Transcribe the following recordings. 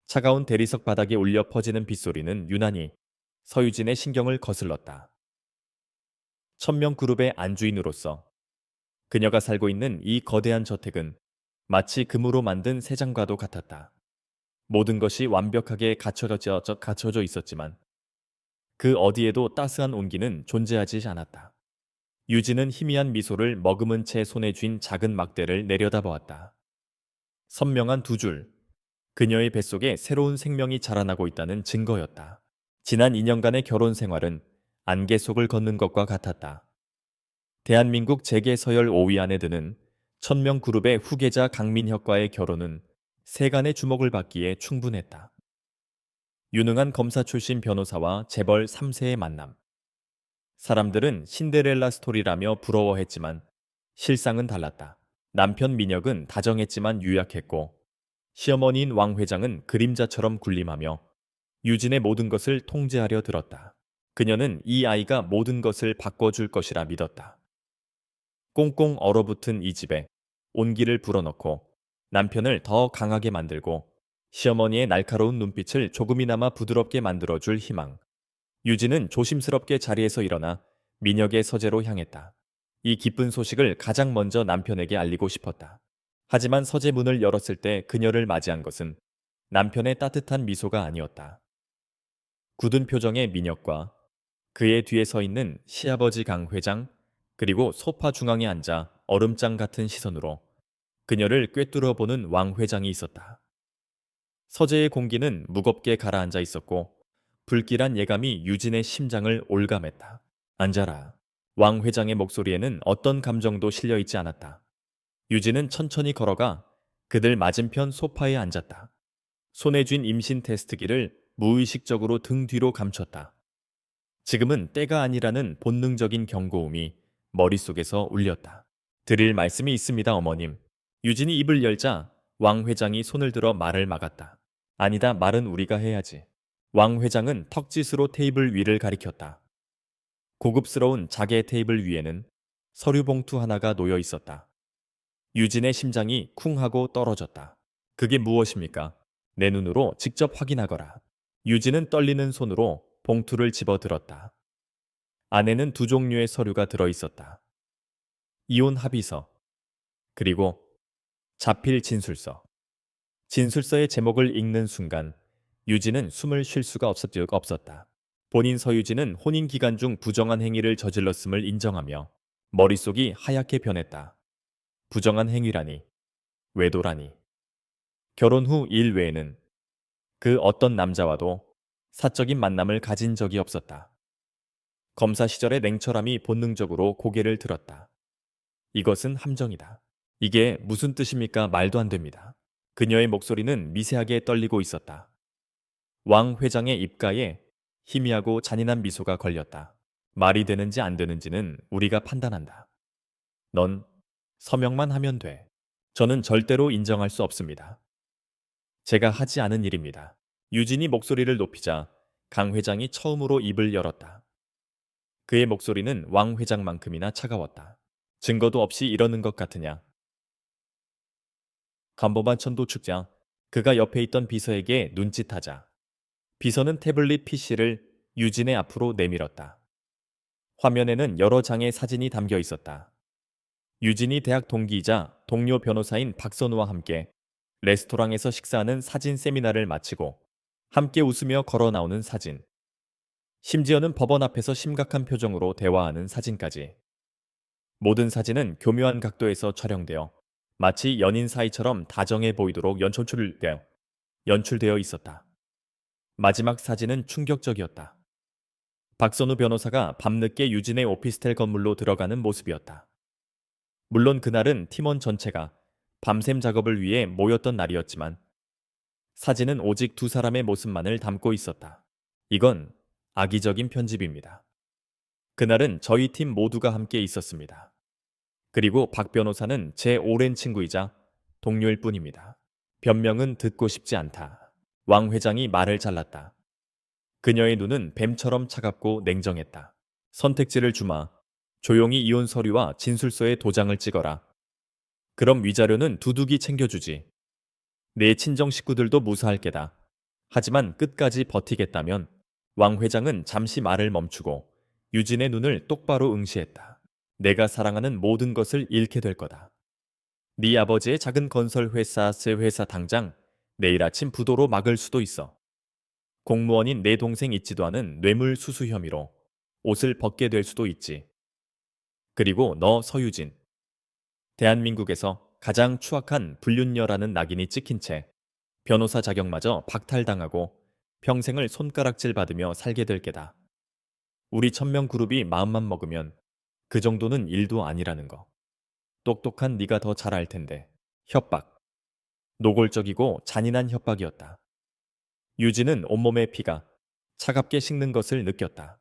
차가운 대리석 바닥에 울려 퍼지는 빗소리는 유난히 서유진의 신경을 거슬렀다. 천명그룹의 안주인으로서 그녀가 살고 있는 이 거대한 저택은 마치 금으로 만든 새장과도 같았다. 모든 것이 완벽하게 갖춰져 있었지만 그 어디에도 따스한 온기는 존재하지 않았다. 유진은 희미한 미소를 머금은 채 손에 쥔 작은 막대를 내려다보았다. 선명한 두 줄, 그녀의 뱃속에 새로운 생명이 자라나고 있다는 증거였다. 지난 2년간의 결혼 생활은 안개 속을 걷는 것과 같았다. 대한민국 재계 서열 5위 안에 드는 천명그룹의 후계자 강민혁과의 결혼은 세간의 주목을 받기에 충분했다. 유능한 검사 출신 변호사와 재벌 3세의 만남. 사람들은 신데렐라 스토리라며 부러워했지만 실상은 달랐다. 남편 민혁은 다정했지만 유약했고 시어머니인 왕 회장은 그림자처럼 군림하며 유진의 모든 것을 통제하려 들었다. 그녀는 이 아이가 모든 것을 바꿔줄 것이라 믿었다. 꽁꽁 얼어붙은 이 집에 온기를 불어넣고 남편을 더 강하게 만들고 시어머니의 날카로운 눈빛을 조금이나마 부드럽게 만들어줄 희망. 유진은 조심스럽게 자리에서 일어나 민혁의 서재로 향했다. 이 기쁜 소식을 가장 먼저 남편에게 알리고 싶었다. 하지만 서재 문을 열었을 때 그녀를 맞이한 것은 남편의 따뜻한 미소가 아니었다. 굳은 표정의 민혁과 그의 뒤에 서 있는 시아버지 강 회장, 그리고 소파 중앙에 앉아 얼음장 같은 시선으로 그녀를 꿰뚫어 보는 왕 회장이 있었다. 서재의 공기는 무겁게 가라앉아 있었고 불길한 예감이 유진의 심장을 올감했다. 앉아라. 왕 회장의 목소리에는 어떤 감정도 실려 있지 않았다. 유진은 천천히 걸어가 그들 맞은편 소파에 앉았다. 손에 쥔 임신 테스트기를 무의식적으로 등 뒤로 감췄다. 지금은 때가 아니라는 본능적인 경고음이 머릿속에서 울렸다. 드릴 말씀이 있습니다, 어머님. 유진이 입을 열자 왕 회장이 손을 들어 말을 막았다. 아니다, 말은 우리가 해야지. 왕 회장은 턱짓으로 테이블 위를 가리켰다. 고급스러운 자개 테이블 위에는 서류 봉투 하나가 놓여 있었다. 유진의 심장이 쿵 하고 떨어졌다. 그게 무엇입니까? 내 눈으로 직접 확인하거라. 유진은 떨리는 손으로 봉투를 집어 들었다. 안에는 두 종류의 서류가 들어 있었다. 이혼 합의서, 그리고 자필 진술서. 진술서의 제목을 읽는 순간 유진은 숨을 쉴 수가 없었다. 본인 서유진은 혼인 기간 중 부정한 행위를 저질렀음을 인정하며 머릿속이 하얗게 변했다. 부정한 행위라니, 외도라니. 결혼 후 일 외에는 그 어떤 남자와도 사적인 만남을 가진 적이 없었다. 검사 시절의 냉철함이 본능적으로 고개를 들었다. 이것은 함정이다. 이게 무슨 뜻입니까? 말도 안 됩니다. 그녀의 목소리는 미세하게 떨리고 있었다. 왕 회장의 입가에 희미하고 잔인한 미소가 걸렸다. 말이 되는지 안 되는지는 우리가 판단한다. 넌 서명만 하면 돼. 저는 절대로 인정할 수 없습니다. 제가 하지 않은 일입니다. 유진이 목소리를 높이자 강 회장이 처음으로 입을 열었다. 그의 목소리는 왕 회장만큼이나 차가웠다. 증거도 없이 이러는 것 같으냐? 간보만 천도 축장, 그가 옆에 있던 비서에게 눈짓하자. 비서는 태블릿 PC를 유진의 앞으로 내밀었다. 화면에는 여러 장의 사진이 담겨 있었다. 유진이 대학 동기이자 동료 변호사인 박선우와 함께 레스토랑에서 식사하는 사진 세미나를 마치고 함께 웃으며 걸어 나오는 사진. 심지어는 법원 앞에서 심각한 표정으로 대화하는 사진까지. 모든 사진은 교묘한 각도에서 촬영되어 마치 연인 사이처럼 다정해 보이도록 연출되어 있었다. 마지막 사진은 충격적이었다. 박선우 변호사가 밤늦게 유진의 오피스텔 건물로 들어가는 모습이었다. 물론 그날은 팀원 전체가 밤샘 작업을 위해 모였던 날이었지만 사진은 오직 두 사람의 모습만을 담고 있었다. 이건 악의적인 편집입니다. 그날은 저희 팀 모두가 함께 있었습니다. 그리고 박 변호사는 제 오랜 친구이자 동료일 뿐입니다. 변명은 듣고 싶지 않다. 왕 회장이 말을 잘랐다. 그녀의 눈은 뱀처럼 차갑고 냉정했다. 선택지를 주마. 조용히 이혼 서류와 진술서에 도장을 찍어라. 그럼 위자료는 두둑이 챙겨주지. 내 친정 식구들도 무사할 게다. 하지만 끝까지 버티겠다면 왕 회장은 잠시 말을 멈추고 유진의 눈을 똑바로 응시했다. 내가 사랑하는 모든 것을 잃게 될 거다. 네 아버지의 작은 건설 회사, 새 회사 당장 내일 아침 부도로 막을 수도 있어. 공무원인 내 동생 있지도 않은 뇌물수수 혐의로 옷을 벗게 될 수도 있지. 그리고 너 서유진. 대한민국에서 가장 추악한 불륜녀라는 낙인이 찍힌 채 변호사 자격마저 박탈당하고 평생을 손가락질 받으며 살게 될 게다. 우리 천명그룹이 마음만 먹으면 그 정도는 일도 아니라는 거. 똑똑한 네가 더 잘 알 텐데. 협박. 노골적이고 잔인한 협박이었다. 유진은 온몸의 피가 차갑게 식는 것을 느꼈다.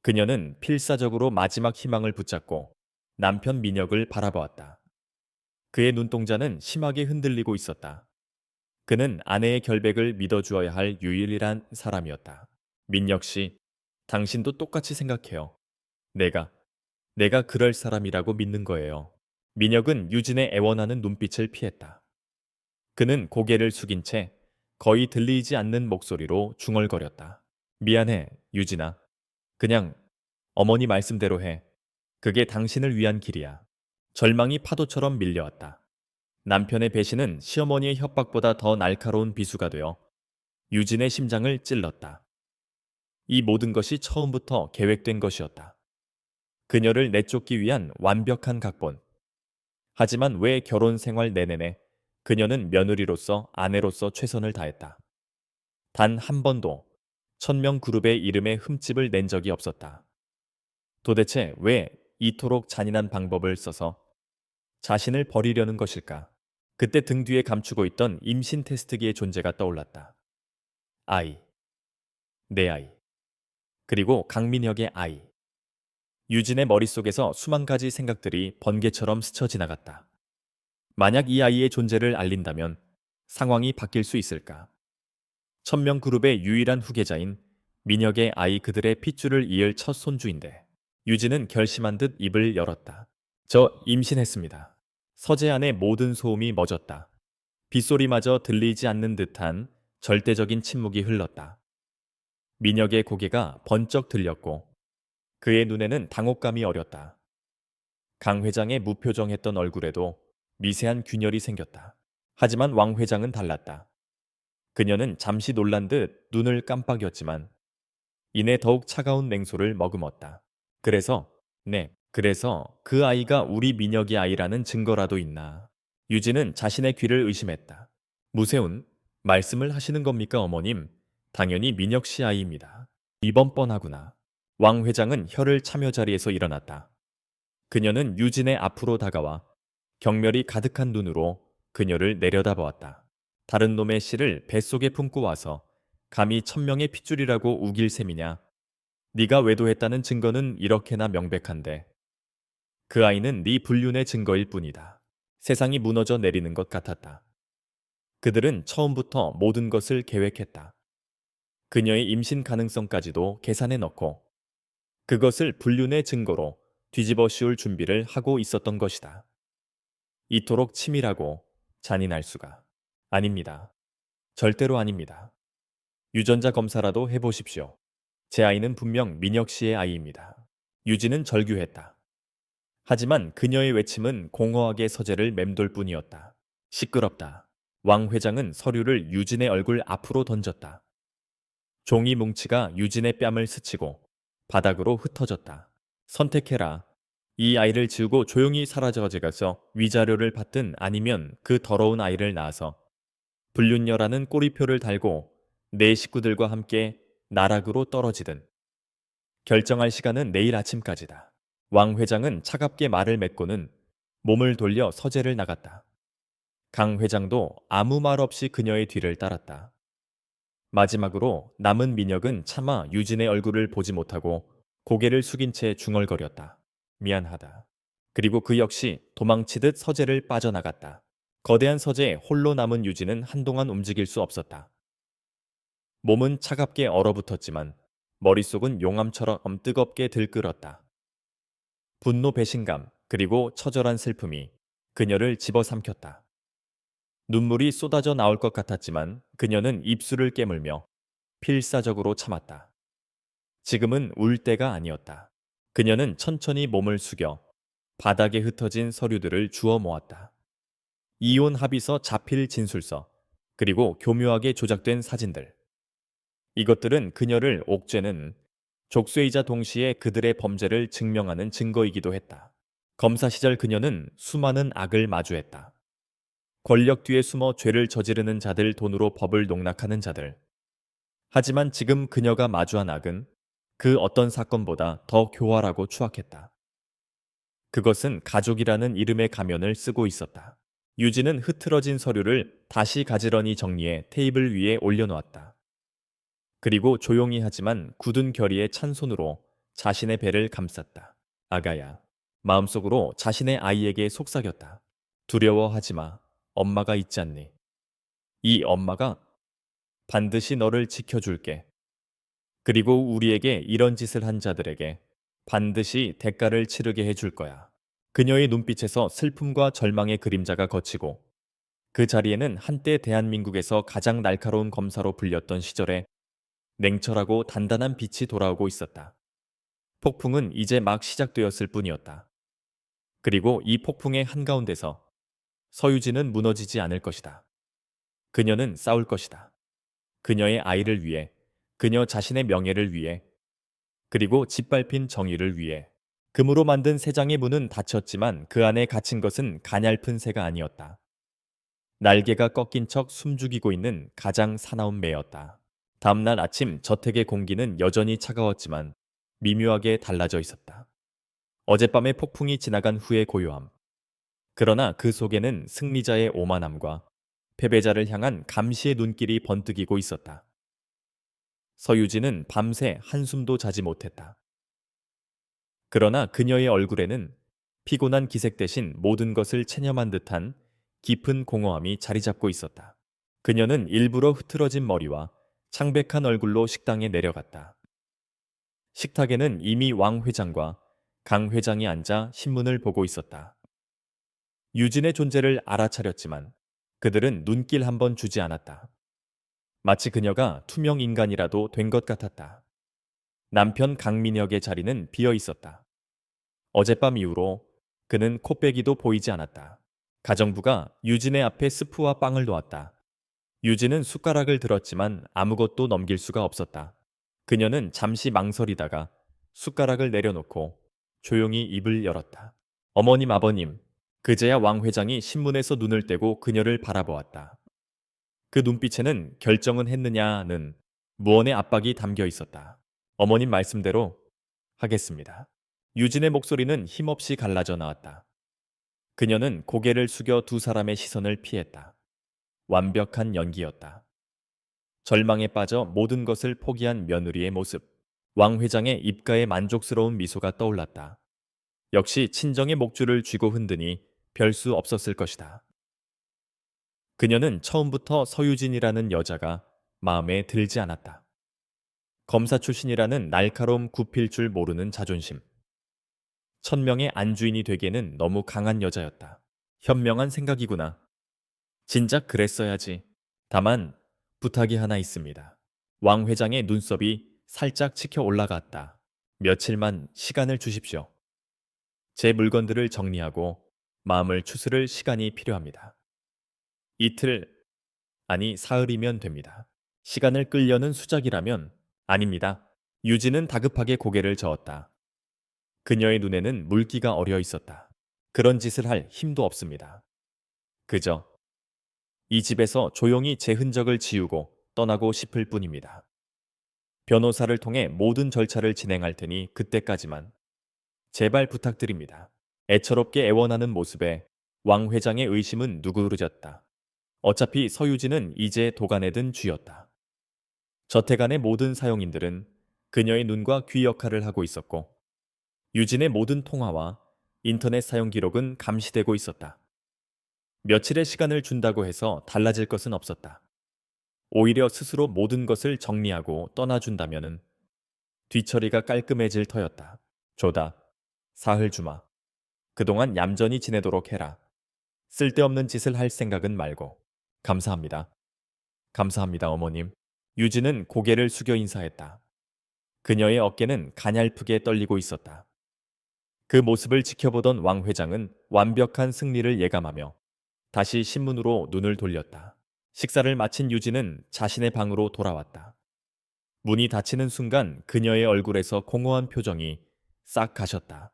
그녀는 필사적으로 마지막 희망을 붙잡고 남편 민혁을 바라보았다. 그의 눈동자는 심하게 흔들리고 있었다. 그는 아내의 결백을 믿어주어야 할 유일한 사람이었다. 민혁 씨, 당신도 똑같이 생각해요. 내가, 내가 그럴 사람이라고 믿는 거예요. 민혁은 유진의 애원하는 눈빛을 피했다. 그는 고개를 숙인 채 거의 들리지 않는 목소리로 중얼거렸다. 미안해, 유진아. 그냥 어머니 말씀대로 해. 그게 당신을 위한 길이야. 절망이 파도처럼 밀려왔다. 남편의 배신은 시어머니의 협박보다 더 날카로운 비수가 되어 유진의 심장을 찔렀다. 이 모든 것이 처음부터 계획된 것이었다. 그녀를 내쫓기 위한 완벽한 각본. 하지만 왜 결혼 생활 내내내 그녀는 며느리로서 아내로서 최선을 다했다. 단 한 번도 천명그룹의 이름에 흠집을 낸 적이 없었다. 도대체 왜 이토록 잔인한 방법을 써서 자신을 버리려는 것일까? 그때 등 뒤에 감추고 있던 임신 테스트기의 존재가 떠올랐다. 아이, 내 아이, 그리고 강민혁의 아이. 유진의 머릿속에서 수만 가지 생각들이 번개처럼 스쳐 지나갔다. 만약 이 아이의 존재를 알린다면 상황이 바뀔 수 있을까? 천명그룹의 유일한 후계자인 민혁의 아이 그들의 핏줄을 이을 첫 손주인데 유진은 결심한 듯 입을 열었다. 저 임신했습니다. 서재 안의 모든 소음이 멎었다. 빗소리마저 들리지 않는 듯한 절대적인 침묵이 흘렀다. 민혁의 고개가 번쩍 들렸고 그의 눈에는 당혹감이 어렸다. 강 회장의 무표정했던 얼굴에도 미세한 균열이 생겼다. 하지만 왕 회장은 달랐다. 그녀는 잠시 놀란 듯 눈을 깜빡였지만 이내 더욱 차가운 냉소를 머금었다. 그래서 그 아이가 우리 민혁의 아이라는 증거라도 있나. 유진은 자신의 귀를 의심했다. 무세운 말씀을 하시는 겁니까, 어머님? 당연히 민혁 씨 아이입니다. 이번 뻔하구나. 왕 회장은 혀를 차며 자리에서 일어났다. 그녀는 유진의 앞으로 다가와 경멸이 가득한 눈으로 그녀를 내려다보았다. 다른 놈의 씨를 뱃속에 품고 와서 감히 천명의 핏줄이라고 우길 셈이냐. 네가 외도했다는 증거는 이렇게나 명백한데 그 아이는 네 불륜의 증거일 뿐이다. 세상이 무너져 내리는 것 같았다. 그들은 처음부터 모든 것을 계획했다. 그녀의 임신 가능성까지도 계산해 넣고 그것을 불륜의 증거로 뒤집어 씌울 준비를 하고 있었던 것이다. 이토록 치밀하고 잔인할 수가. 아닙니다. 절대로 아닙니다. 유전자 검사라도 해보십시오. 제 아이는 분명 민혁 씨의 아이입니다. 유진은 절규했다. 하지만 그녀의 외침은 공허하게 서재를 맴돌 뿐이었다. 시끄럽다. 왕 회장은 서류를 유진의 얼굴 앞으로 던졌다. 종이 뭉치가 유진의 뺨을 스치고 바닥으로 흩어졌다. 선택해라. 이 아이를 지우고 조용히 사라져가서 위자료를 받든 아니면 그 더러운 아이를 낳아서 불륜녀라는 꼬리표를 달고 내 식구들과 함께 나락으로 떨어지든 결정할 시간은 내일 아침까지다. 왕 회장은 차갑게 말을 맺고는 몸을 돌려 서재를 나갔다. 강 회장도 아무 말 없이 그녀의 뒤를 따랐다. 마지막으로 남은 민혁은 차마 유진의 얼굴을 보지 못하고 고개를 숙인 채 중얼거렸다. 미안하다. 그리고 그 역시 도망치듯 서재를 빠져나갔다. 거대한 서재에 홀로 남은 유진은 한동안 움직일 수 없었다. 몸은 차갑게 얼어붙었지만 머릿속은 용암처럼 뜨겁게 들끓었다. 분노, 배신감, 그리고 처절한 슬픔이 그녀를 집어삼켰다. 눈물이 쏟아져 나올 것 같았지만 그녀는 입술을 깨물며 필사적으로 참았다. 지금은 울 때가 아니었다. 그녀는 천천히 몸을 숙여 바닥에 흩어진 서류들을 주워 모았다. 이혼 합의서, 자필 진술서, 그리고 교묘하게 조작된 사진들. 이것들은 그녀를 옥죄는 족쇄이자 동시에 그들의 범죄를 증명하는 증거이기도 했다. 검사 시절 그녀는 수많은 악을 마주했다. 권력 뒤에 숨어 죄를 저지르는 자들, 돈으로 법을 농락하는 자들. 하지만 지금 그녀가 마주한 악은 그 어떤 사건보다 더 교활하고 추악했다. 그것은 가족이라는 이름의 가면을 쓰고 있었다. 유진은 흐트러진 서류를 다시 가지런히 정리해 테이블 위에 올려놓았다. 그리고 조용히 하지만 굳은 결의의 찬 손으로 자신의 배를 감쌌다. 아가야. 마음속으로 자신의 아이에게 속삭였다. 두려워하지 마. 엄마가 있지 않니? 이 엄마가 반드시 너를 지켜줄게. 그리고 우리에게 이런 짓을 한 자들에게 반드시 대가를 치르게 해줄 거야. 그녀의 눈빛에서 슬픔과 절망의 그림자가 걷히고 그 자리에는 한때 대한민국에서 가장 날카로운 검사로 불렸던 시절에 냉철하고 단단한 빛이 돌아오고 있었다. 폭풍은 이제 막 시작되었을 뿐이었다. 그리고 이 폭풍의 한가운데서 서유진은 무너지지 않을 것이다. 그녀는 싸울 것이다. 그녀의 아이를 위해, 그녀 자신의 명예를 위해, 그리고 짓밟힌 정의를 위해. 금으로 만든 세 장의 문은 닫혔지만 그 안에 갇힌 것은 가냘픈 새가 아니었다. 날개가 꺾인 척 숨죽이고 있는 가장 사나운 매였다. 다음날 아침 저택의 공기는 여전히 차가웠지만 미묘하게 달라져 있었다. 어젯밤의 폭풍이 지나간 후의 고요함. 그러나 그 속에는 승리자의 오만함과 패배자를 향한 감시의 눈길이 번뜩이고 있었다. 서유진은 밤새 한숨도 자지 못했다. 그러나 그녀의 얼굴에는 피곤한 기색 대신 모든 것을 체념한 듯한 깊은 공허함이 자리 잡고 있었다. 그녀는 일부러 흐트러진 머리와 창백한 얼굴로 식당에 내려갔다. 식탁에는 이미 왕 회장과 강 회장이 앉아 신문을 보고 있었다. 유진의 존재를 알아차렸지만 그들은 눈길 한 번 주지 않았다. 마치 그녀가 투명 인간이라도 된 것 같았다. 남편 강민혁의 자리는 비어 있었다. 어젯밤 이후로 그는 코빼기도 보이지 않았다. 가정부가 유진의 앞에 스프와 빵을 놓았다. 유진은 숟가락을 들었지만 아무것도 넘길 수가 없었다. 그녀는 잠시 망설이다가 숟가락을 내려놓고 조용히 입을 열었다. 어머님, 아버님. 그제야 왕 회장이 신문에서 눈을 떼고 그녀를 바라보았다. 그 눈빛에는 결정은 했느냐는 무언의 압박이 담겨 있었다. 어머님 말씀대로 하겠습니다. 유진의 목소리는 힘없이 갈라져 나왔다. 그녀는 고개를 숙여 두 사람의 시선을 피했다. 완벽한 연기였다. 절망에 빠져 모든 것을 포기한 며느리의 모습. 왕 회장의 입가에 만족스러운 미소가 떠올랐다. 역시 친정의 목줄을 쥐고 흔드니 별 수 없었을 것이다. 그녀는 처음부터 서유진이라는 여자가 마음에 들지 않았다. 검사 출신이라는 날카로움, 굽힐 줄 모르는 자존심. 천명의 안주인이 되기에는 너무 강한 여자였다. 현명한 생각이구나. 진작 그랬어야지. 다만 부탁이 하나 있습니다. 왕 회장의 눈썹이 살짝 치켜 올라갔다. 며칠만 시간을 주십시오. 제 물건들을 정리하고 마음을 추스를 시간이 필요합니다. 이틀, 아니 사흘이면 됩니다. 시간을 끌려는 수작이라면 아닙니다. 유진은 다급하게 고개를 저었다. 그녀의 눈에는 물기가 어려 있었다. 그런 짓을 할 힘도 없습니다. 그저 이 집에서 조용히 제 흔적을 지우고 떠나고 싶을 뿐입니다. 변호사를 통해 모든 절차를 진행할 테니 그때까지만 제발 부탁드립니다. 애처롭게 애원하는 모습에 왕 회장의 의심은 누그러졌다. 어차피 서유진은 이제 도간에 든 쥐였다. 저택 안의 모든 사용인들은 그녀의 눈과 귀 역할을 하고 있었고 유진의 모든 통화와 인터넷 사용 기록은 감시되고 있었다. 며칠의 시간을 준다고 해서 달라질 것은 없었다. 오히려 스스로 모든 것을 정리하고 떠나준다면은 뒤처리가 깔끔해질 터였다. 조다. 사흘 주마. 그동안 얌전히 지내도록 해라. 쓸데없는 짓을 할 생각은 말고. 감사합니다. 감사합니다, 어머님. 유진은 고개를 숙여 인사했다. 그녀의 어깨는 가냘프게 떨리고 있었다. 그 모습을 지켜보던 왕 회장은 완벽한 승리를 예감하며 다시 신문으로 눈을 돌렸다. 식사를 마친 유진은 자신의 방으로 돌아왔다. 문이 닫히는 순간 그녀의 얼굴에서 공허한 표정이 싹 가셨다.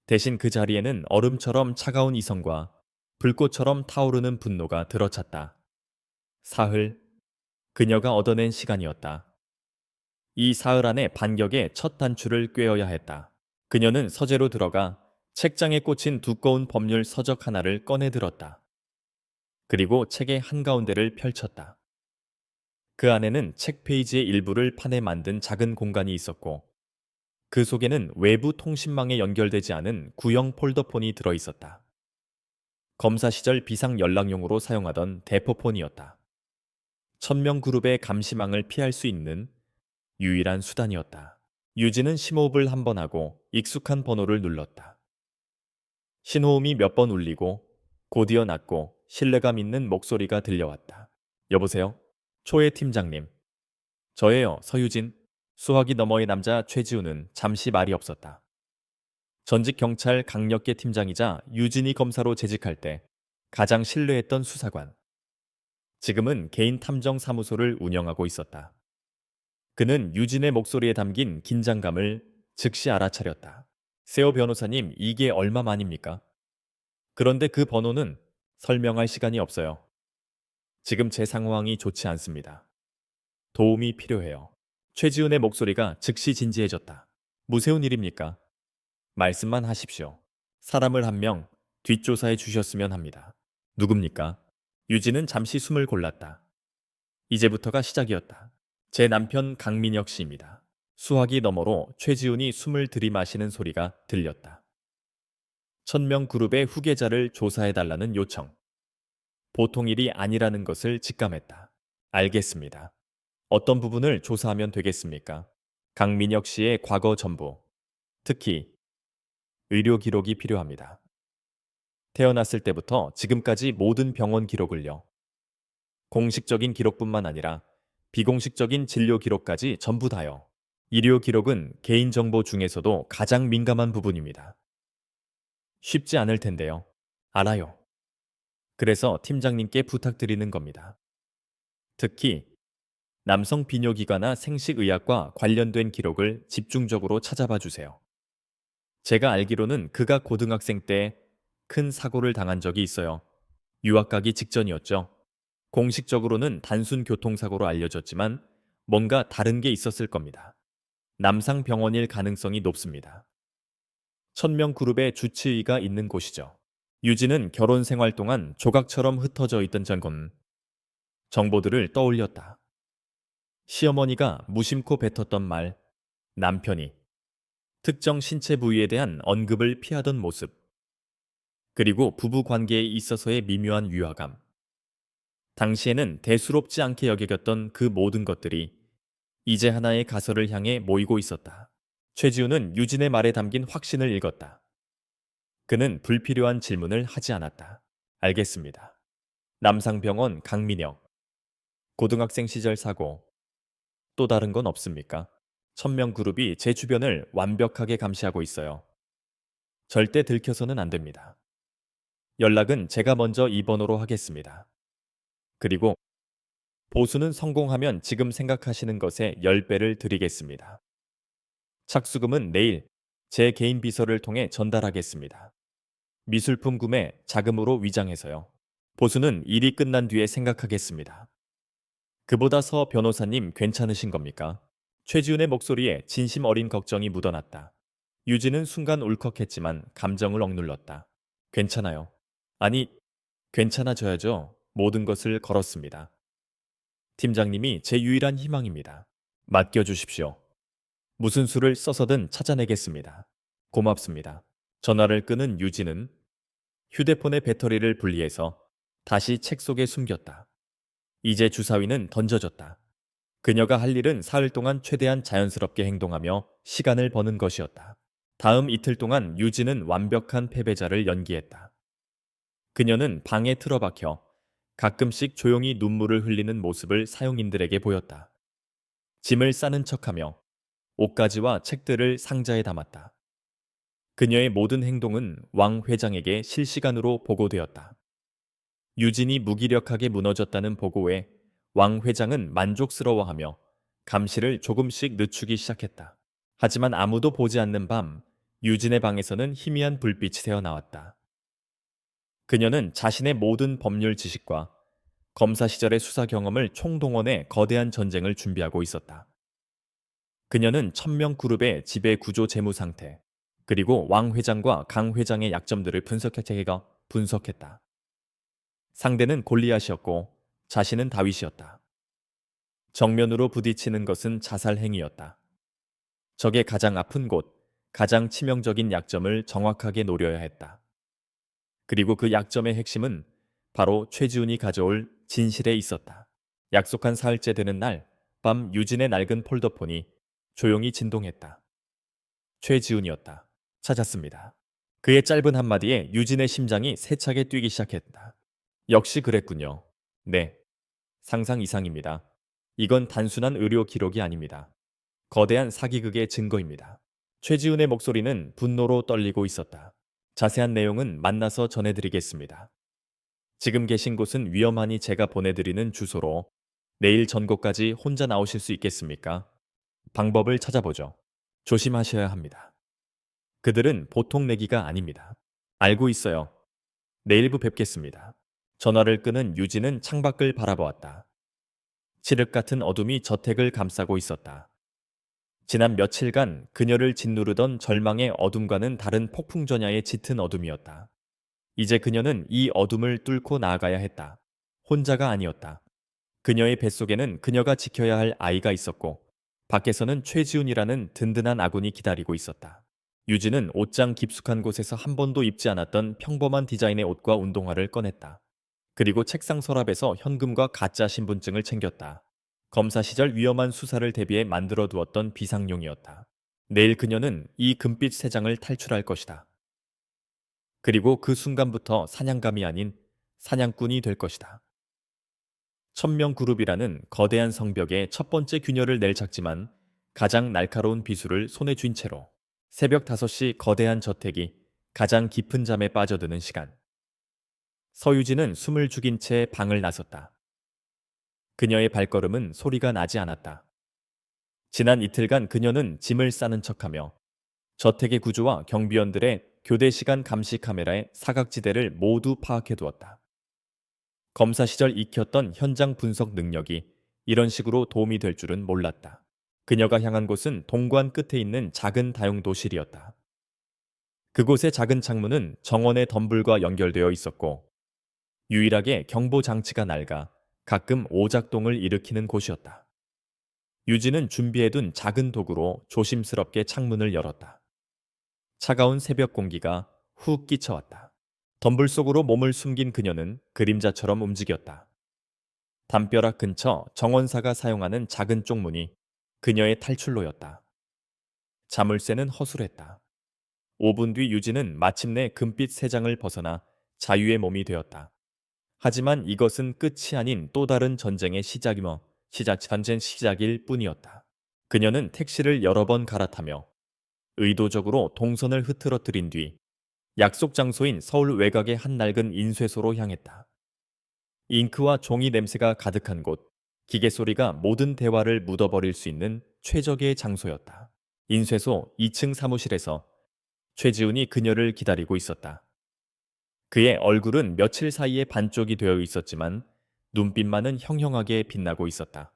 대신 그 자리에는 얼음처럼 차가운 이성과 불꽃처럼 타오르는 분노가 들어찼다. 사흘, 그녀가 얻어낸 시간이었다. 이 사흘 안에 반격의 첫 단추를 꿰어야 했다. 그녀는 서재로 들어가 책장에 꽂힌 두꺼운 법률 서적 하나를 꺼내 들었다. 그리고 책의 한가운데를 펼쳤다. 그 안에는 책 페이지의 일부를 판에 만든 작은 공간이 있었고, 그 속에는 외부 통신망에 연결되지 않은 구형 폴더폰이 들어 있었다. 검사 시절 비상 연락용으로 사용하던 대포폰이었다. 천명 그룹의 감시망을 피할 수 있는 유일한 수단이었다. 유진은 심호흡을 한 번 하고 익숙한 번호를 눌렀다. 신호음이 몇 번 울리고 곧이어 낮고 신뢰감 있는 목소리가 들려왔다. 여보세요? 초회 팀장님. 저예요, 서유진. 수화기 너머의 남자 최지우는 잠시 말이 없었다. 전직 경찰 강력계 팀장이자 유진이 검사로 재직할 때 가장 신뢰했던 수사관. 지금은 개인 탐정 사무소를 운영하고 있었다. 그는 유진의 목소리에 담긴 긴장감을 즉시 알아차렸다. 세호 변호사님, 이게 얼마만입니까? 그런데 그 번호는 설명할 시간이 없어요. 지금 제 상황이 좋지 않습니다. 도움이 필요해요. 최지훈의 목소리가 즉시 진지해졌다. 무세운 일입니까? 말씀만 하십시오. 사람을 한 명 뒷조사해 주셨으면 합니다. 누굽니까? 유진은 잠시 숨을 골랐다. 이제부터가 시작이었다. 제 남편 강민혁 씨입니다. 수화기 너머로 최지훈이 숨을 들이마시는 소리가 들렸다. 천명 그룹의 후계자를 조사해달라는 요청. 보통 일이 아니라는 것을 직감했다. 알겠습니다. 어떤 부분을 조사하면 되겠습니까? 강민혁 씨의 과거 전부, 특히 의료 기록이 필요합니다. 태어났을 때부터 지금까지 모든 병원 기록을요. 공식적인 기록뿐만 아니라 비공식적인 진료 기록까지 전부 다요. 의료 기록은 개인정보 중에서도 가장 민감한 부분입니다. 쉽지 않을 텐데요. 알아요. 그래서 팀장님께 부탁드리는 겁니다. 특히 남성 비뇨기과나 생식의학과 관련된 기록을 집중적으로 찾아봐 주세요. 제가 알기로는 그가 고등학생 때 큰 사고를 당한 적이 있어요. 유학 가기 직전이었죠. 공식적으로는 단순 교통사고로 알려졌지만 뭔가 다른 게 있었을 겁니다. 남상병원일 가능성이 높습니다. 천명그룹의 주치의가 있는 곳이죠. 유진은 결혼 생활 동안 조각처럼 흩어져 있던 전권 정보들을 떠올렸다. 시어머니가 무심코 뱉었던 말, 남편이 특정 신체 부위에 대한 언급을 피하던 모습, 그리고 부부 관계에 있어서의 미묘한 위화감. 당시에는 대수롭지 않게 여겨졌던 그 모든 것들이 이제 하나의 가설을 향해 모이고 있었다. 최지우는 유진의 말에 담긴 확신을 읽었다. 그는 불필요한 질문을 하지 않았다. 알겠습니다. 남상병원 강민혁. 고등학생 시절 사고. 또 다른 건 없습니까? 천명그룹이 제 주변을 완벽하게 감시하고 있어요. 절대 들켜서는 안 됩니다. 연락은 제가 먼저 이 번호로 하겠습니다. 그리고 보수는 성공하면 지금 생각하시는 것의 10배를 드리겠습니다. 착수금은 내일 제 개인 비서를 통해 전달하겠습니다. 미술품 구매 자금으로 위장해서요. 보수는 일이 끝난 뒤에 생각하겠습니다. 그보다 서 변호사님 괜찮으신 겁니까? 최지훈의 목소리에 진심 어린 걱정이 묻어났다. 유진은 순간 울컥했지만 감정을 억눌렀다. 괜찮아요. 아니, 괜찮아져야죠. 모든 것을 걸었습니다. 팀장님이 제 유일한 희망입니다. 맡겨주십시오. 무슨 수를 써서든 찾아내겠습니다. 고맙습니다. 전화를 끊은 유진은 휴대폰의 배터리를 분리해서 다시 책 속에 숨겼다. 이제 주사위는 던져졌다. 그녀가 할 일은 사흘 동안 최대한 자연스럽게 행동하며 시간을 버는 것이었다. 다음 이틀 동안 유진은 완벽한 패배자를 연기했다. 그녀는 방에 틀어박혀 가끔씩 조용히 눈물을 흘리는 모습을 사용인들에게 보였다. 짐을 싸는 척하며 옷가지와 책들을 상자에 담았다. 그녀의 모든 행동은 왕 회장에게 실시간으로 보고되었다. 유진이 무기력하게 무너졌다는 보고에 왕 회장은 만족스러워하며 감시를 조금씩 늦추기 시작했다. 하지만 아무도 보지 않는 밤, 유진의 방에서는 희미한 불빛이 새어 나왔다. 그녀는 자신의 모든 법률 지식과 검사 시절의 수사 경험을 총동원해 거대한 전쟁을 준비하고 있었다. 그녀는 천명 그룹의 지배 구조 재무 상태, 그리고 왕 회장과 강 회장의 약점들을 분석했다. 상대는 골리앗이었고 자신은 다윗이었다. 정면으로 부딪히는 것은 자살 행위였다. 적의 가장 아픈 곳, 가장 치명적인 약점을 정확하게 노려야 했다. 그리고 그 약점의 핵심은 바로 최지훈이 가져올 진실에 있었다. 약속한 사흘째 되는 날, 밤 유진의 낡은 폴더폰이 조용히 진동했다. 최지훈이었다. 찾았습니다. 그의 짧은 한마디에 유진의 심장이 세차게 뛰기 시작했다. 역시 그랬군요. 네. 상상 이상입니다. 이건 단순한 의료 기록이 아닙니다. 거대한 사기극의 증거입니다. 최지훈의 목소리는 분노로 떨리고 있었다. 자세한 내용은 만나서 전해드리겠습니다. 지금 계신 곳은 위험하니 제가 보내드리는 주소로 내일 전곡까지 혼자 나오실 수 있겠습니까? 방법을 찾아보죠. 조심하셔야 합니다. 그들은 보통 내기가 아닙니다. 알고 있어요. 내일부 뵙겠습니다. 전화를 끄는 유진은 창밖을 바라보았다. 칠흑 같은 어둠이 저택을 감싸고 있었다. 지난 며칠간 그녀를 짓누르던 절망의 어둠과는 다른 폭풍전야의 짙은 어둠이었다. 이제 그녀는 이 어둠을 뚫고 나아가야 했다. 혼자가 아니었다. 그녀의 뱃속에는 그녀가 지켜야 할 아이가 있었고, 밖에서는 최지훈이라는 든든한 아군이 기다리고 있었다. 유진은 옷장 깊숙한 곳에서 한 번도 입지 않았던 평범한 디자인의 옷과 운동화를 꺼냈다. 그리고 책상 서랍에서 현금과 가짜 신분증을 챙겼다. 검사 시절 위험한 수사를 대비해 만들어 두었던 비상용이었다. 내일 그녀는 이 금빛 세장을 탈출할 것이다. 그리고 그 순간부터 사냥감이 아닌 사냥꾼이 될 것이다. 천명 그룹이라는 거대한 성벽에 첫 번째 균열을 내작지만 가장 날카로운 비수를 손에 쥔 채로 새벽 5시 거대한 저택이 가장 깊은 잠에 빠져드는 시간. 서유진은 숨을 죽인 채 방을 나섰다. 그녀의 발걸음은 소리가 나지 않았다. 지난 이틀간 그녀는 짐을 싸는 척하며 저택의 구조와 경비원들의 교대 시간 감시 카메라의 사각지대를 모두 파악해 두었다. 검사 시절 익혔던 현장 분석 능력이 이런 식으로 도움이 될 줄은 몰랐다. 그녀가 향한 곳은 동관 끝에 있는 작은 다용도실이었다. 그곳의 작은 창문은 정원의 덤불과 연결되어 있었고 유일하게 경보 장치가 낡아 가끔 오작동을 일으키는 곳이었다. 유진은 준비해둔 작은 도구로 조심스럽게 창문을 열었다. 차가운 새벽 공기가 훅 끼쳐왔다. 덤불 속으로 몸을 숨긴 그녀는 그림자처럼 움직였다. 담벼락 근처 정원사가 사용하는 작은 쪽문이 그녀의 탈출로였다. 자물쇠는 허술했다. 5분 뒤 유진은 마침내 금빛 세장을 벗어나 자유의 몸이 되었다. 하지만 이것은 끝이 아닌 또 다른 전쟁의 전쟁 시작일 뿐이었다. 그녀는 택시를 여러 번 갈아타며 의도적으로 동선을 흐트러뜨린 뒤 약속 장소인 서울 외곽의 한 낡은 인쇄소로 향했다. 잉크와 종이 냄새가 가득한 곳, 기계 소리가 모든 대화를 묻어버릴 수 있는 최적의 장소였다. 인쇄소 2층 사무실에서 최지훈이 그녀를 기다리고 있었다. 그의 얼굴은 며칠 사이에 반쪽이 되어 있었지만 눈빛만은 형형하게 빛나고 있었다.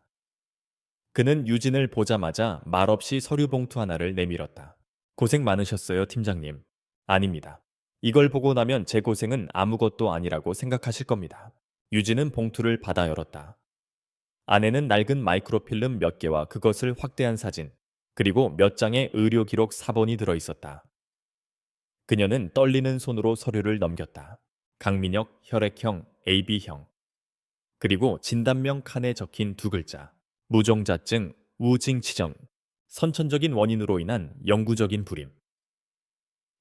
그는 유진을 보자마자 말없이 서류 봉투 하나를 내밀었다. 고생 많으셨어요, 팀장님. 아닙니다. 이걸 보고 나면 제 고생은 아무것도 아니라고 생각하실 겁니다. 유진은 봉투를 받아 열었다. 안에는 낡은 마이크로필름 몇 개와 그것을 확대한 사진, 그리고 몇 장의 의료 기록 사본이 들어 있었다. 그녀는 떨리는 손으로 서류를 넘겼다. 강민혁, 혈액형, AB형. 그리고 진단명 칸에 적힌 두 글자. 무종자증, 우징치정. 선천적인 원인으로 인한 영구적인 불임.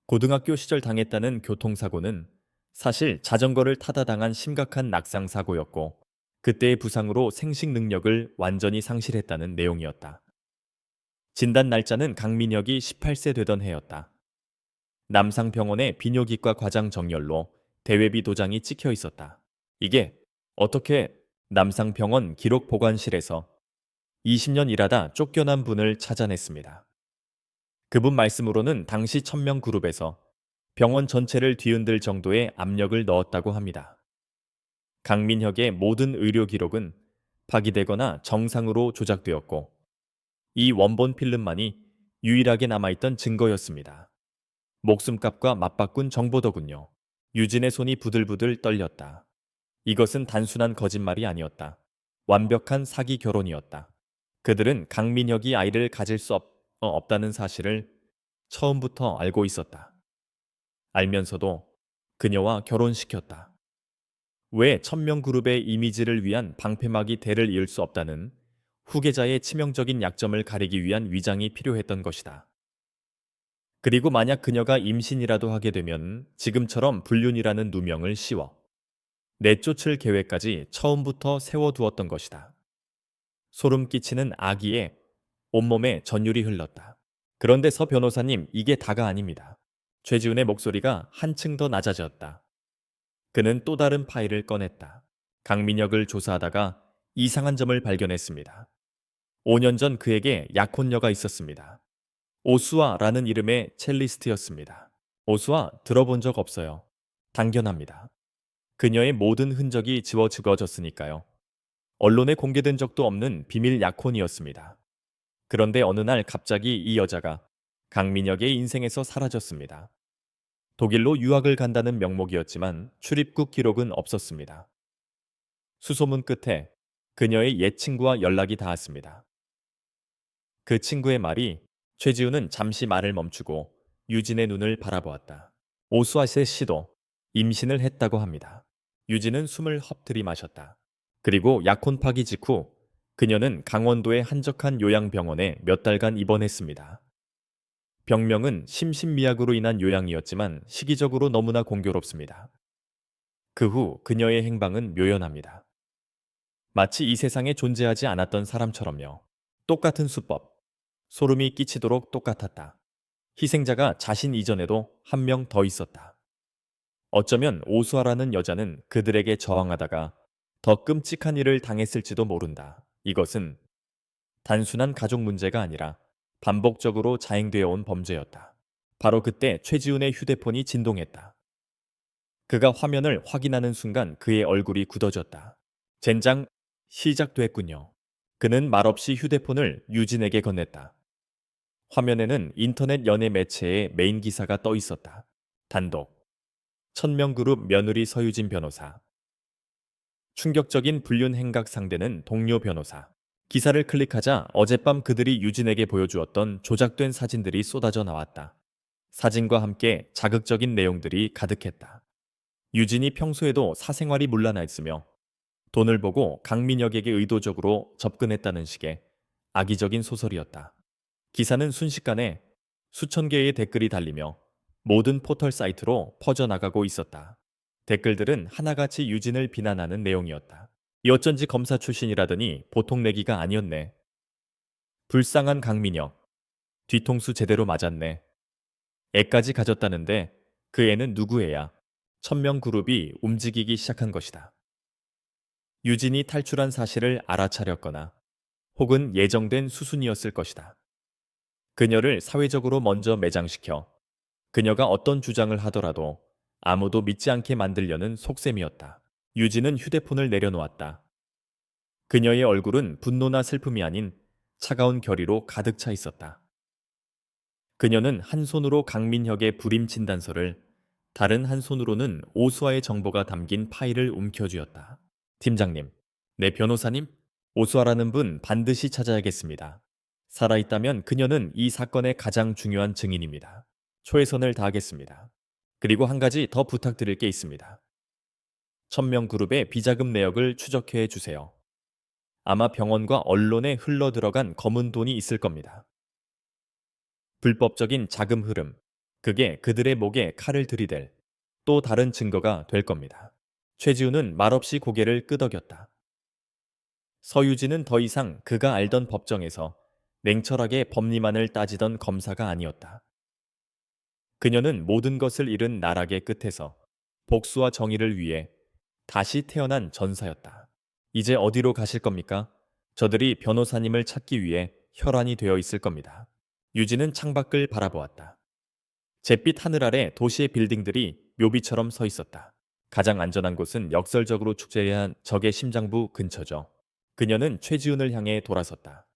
고등학교 시절 당했다는 교통사고는 사실 자전거를 타다 당한 심각한 낙상 사고였고 그때의 부상으로 생식 능력을 완전히 상실했다는 내용이었다. 진단 날짜는 강민혁이 18세 되던 해였다. 남상병원의 비뇨기과 과장 정열로 대외비 도장이 찍혀 있었다. 이게 어떻게 남상병원 기록 보관실에서 20년 일하다 쫓겨난 분을 찾아냈습니다. 그분 말씀으로는 당시 천명그룹에서 병원 전체를 뒤흔들 정도의 압력을 넣었다고 합니다. 강민혁의 모든 의료 기록은 파기되거나 정상으로 조작되었고 이 원본 필름만이 유일하게 남아있던 증거였습니다. 목숨값과 맞바꾼 정보더군요. 유진의 손이 부들부들 떨렸다. 이것은 단순한 거짓말이 아니었다. 완벽한 사기 결혼이었다. 그들은 강민혁이 아이를 가질 수 없다는 사실을 처음부터 알고 있었다. 알면서도 그녀와 결혼시켰다. 왜 천명그룹의 이미지를 위한 방패막이 대를 이을 수 없다는 후계자의 치명적인 약점을 가리기 위한 위장이 필요했던 것이다. 그리고 만약 그녀가 임신이라도 하게 되면 지금처럼 불륜이라는 누명을 씌워 내쫓을 계획까지 처음부터 세워두었던 것이다. 소름 끼치는 아기에 온몸에 전율이 흘렀다. 그런데 서 변호사님, 이게 다가 아닙니다. 최지훈의 목소리가 한층 더 낮아졌다. 그는 또 다른 파일을 꺼냈다. 강민혁을 조사하다가 이상한 점을 발견했습니다. 5년 전 그에게 약혼녀가 있었습니다. 오수아라는 이름의 첼리스트였습니다. 오수아 들어본 적 없어요. 당연합니다. 그녀의 모든 흔적이 지워지고졌으니까요. 언론에 공개된 적도 없는 비밀 약혼이었습니다. 그런데 어느 날 갑자기 이 여자가 강민혁의 인생에서 사라졌습니다. 독일로 유학을 간다는 명목이었지만 출입국 기록은 없었습니다. 수소문 끝에 그녀의 옛 친구와 연락이 닿았습니다. 그 친구의 말이 최지우는 잠시 말을 멈추고 유진의 눈을 바라보았다. 오수아의 씨도 임신을 했다고 합니다. 유진은 숨을 헛들이 마셨다. 그리고 약혼 파기 직후 그녀는 강원도의 한적한 요양병원에 몇 달간 입원했습니다. 병명은 심신미약으로 인한 요양이었지만 시기적으로 너무나 공교롭습니다. 그 후 그녀의 행방은 묘연합니다. 마치 이 세상에 존재하지 않았던 사람처럼요. 똑같은 수법, 소름이 끼치도록 똑같았다. 희생자가 자신 이전에도 한 명 더 있었다. 어쩌면 오수아라는 여자는 그들에게 저항하다가 더 끔찍한 일을 당했을지도 모른다. 이것은 단순한 가족 문제가 아니라 반복적으로 자행되어 온 범죄였다. 바로 그때 최지훈의 휴대폰이 진동했다. 그가 화면을 확인하는 순간 그의 얼굴이 굳어졌다. 젠장, 시작됐군요. 그는 말없이 휴대폰을 유진에게 건넸다. 화면에는 인터넷 연예 매체의 메인 기사가 떠 있었다. 단독. 천명그룹 며느리 서유진 변호사. 충격적인 불륜 행각 상대는 동료 변호사. 기사를 클릭하자 어젯밤 그들이 유진에게 보여주었던 조작된 사진들이 쏟아져 나왔다. 사진과 함께 자극적인 내용들이 가득했다. 유진이 평소에도 사생활이 문란하 있으며 돈을 보고 강민혁에게 의도적으로 접근했다는 식의 악의적인 소설이었다. 기사는 순식간에 수천 개의 댓글이 달리며 모든 포털 사이트로 퍼져나가고 있었다. 댓글들은 하나같이 유진을 비난하는 내용이었다. 이 어쩐지 검사 출신이라더니 보통 내기가 아니었네. 불쌍한 강민혁. 뒤통수 제대로 맞았네. 애까지 가졌다는데 그 애는 누구 애야? 천명그룹이 움직이기 시작한 것이다. 유진이 탈출한 사실을 알아차렸거나 혹은 예정된 수순이었을 것이다. 그녀를 사회적으로 먼저 매장시켜 그녀가 어떤 주장을 하더라도 아무도 믿지 않게 만들려는 속셈이었다. 유진은 휴대폰을 내려놓았다. 그녀의 얼굴은 분노나 슬픔이 아닌 차가운 결의로 가득 차 있었다. 그녀는 한 손으로 강민혁의 불임 진단서를, 다른 한 손으로는 오수아의 정보가 담긴 파일을 움켜쥐었다. 팀장님, 네 변호사님, 오수아라는 분 반드시 찾아야겠습니다. 살아있다면 그녀는 이 사건의 가장 중요한 증인입니다. 최선을 다하겠습니다. 그리고 한 가지 더 부탁드릴 게 있습니다. 천명그룹의 비자금 내역을 추적해 주세요. 아마 병원과 언론에 흘러들어간 검은 돈이 있을 겁니다. 불법적인 자금 흐름, 그게 그들의 목에 칼을 들이댈 또 다른 증거가 될 겁니다. 최지우는 말없이 고개를 끄덕였다. 서유진은 더 이상 그가 알던 법정에서 냉철하게 법리만을 따지던 검사가 아니었다. 그녀는 모든 것을 잃은 나락의 끝에서 복수와 정의를 위해 다시 태어난 전사였다. 이제 어디로 가실 겁니까? 저들이 변호사님을 찾기 위해 혈안이 되어 있을 겁니다. 유진은 창밖을 바라보았다. 잿빛 하늘 아래 도시의 빌딩들이 묘비처럼 서 있었다. 가장 안전한 곳은 역설적으로 축제한 적의 심장부 근처죠. 그녀는 최지훈을 향해 돌아섰다.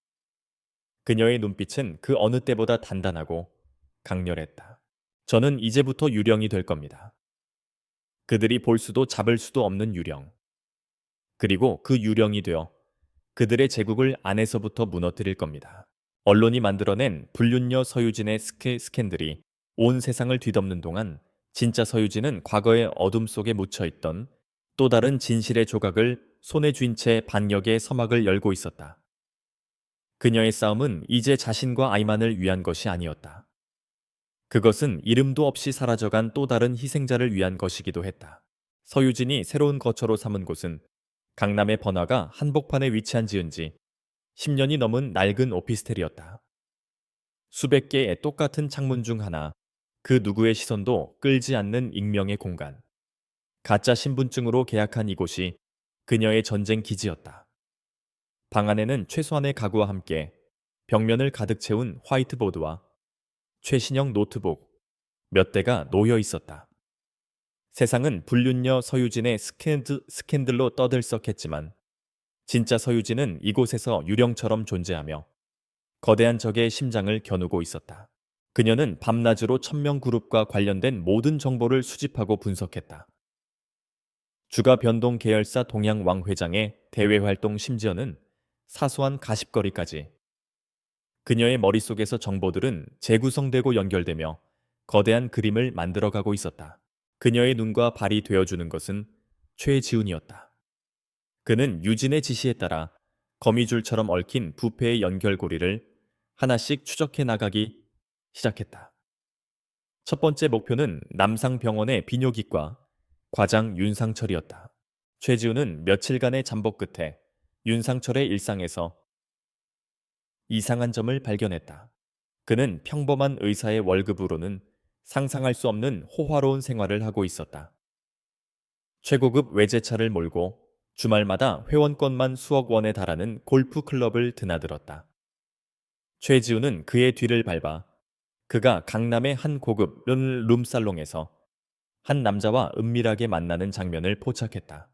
그녀의 눈빛은 그 어느 때보다 단단하고 강렬했다. 저는 이제부터 유령이 될 겁니다. 그들이 볼 수도 잡을 수도 없는 유령. 그리고 그 유령이 되어 그들의 제국을 안에서부터 무너뜨릴 겁니다. 언론이 만들어낸 불륜녀 서유진의 스캔들이 온 세상을 뒤덮는 동안 진짜 서유진은 과거의 어둠 속에 묻혀있던 또 다른 진실의 조각을 손에 쥔 채 반역의 서막을 열고 있었다. 그녀의 싸움은 이제 자신과 아이만을 위한 것이 아니었다. 그것은 이름도 없이 사라져간 또 다른 희생자를 위한 것이기도 했다. 서유진이 새로운 거처로 삼은 곳은 강남의 번화가 한복판에 위치한 지은 지 10년이 넘은 낡은 오피스텔이었다. 수백 개의 똑같은 창문 중 하나, 그 누구의 시선도 끌지 않는 익명의 공간. 가짜 신분증으로 계약한 이곳이 그녀의 전쟁 기지였다. 방 안에는 최소한의 가구와 함께 벽면을 가득 채운 화이트보드와 최신형 노트북 몇 대가 놓여 있었다. 세상은 불륜녀 서유진의 스캔들로 떠들썩했지만 진짜 서유진은 이곳에서 유령처럼 존재하며 거대한 적의 심장을 겨누고 있었다. 그녀는 밤낮으로 천명그룹과 관련된 모든 정보를 수집하고 분석했다. 주가 변동 계열사 동양왕 회장의 대외 활동 심지어는 사소한 가십거리까지 그녀의 머릿속에서 정보들은 재구성되고 연결되며 거대한 그림을 만들어가고 있었다. 그녀의 눈과 발이 되어주는 것은 최지훈이었다. 그는 유진의 지시에 따라 거미줄처럼 얽힌 부패의 연결고리를 하나씩 추적해 나가기 시작했다. 첫 번째 목표는 남상병원의 비뇨기과 과장 윤상철이었다. 최지훈은 며칠간의 잠복 끝에 윤상철의 일상에서 이상한 점을 발견했다. 그는 평범한 의사의 월급으로는 상상할 수 없는 호화로운 생활을 하고 있었다. 최고급 외제차를 몰고 주말마다 회원권만 수억 원에 달하는 골프 클럽을 드나들었다. 최지우는 그의 뒤를 밟아 그가 강남의 한 고급 룸살롱에서 한 남자와 은밀하게 만나는 장면을 포착했다.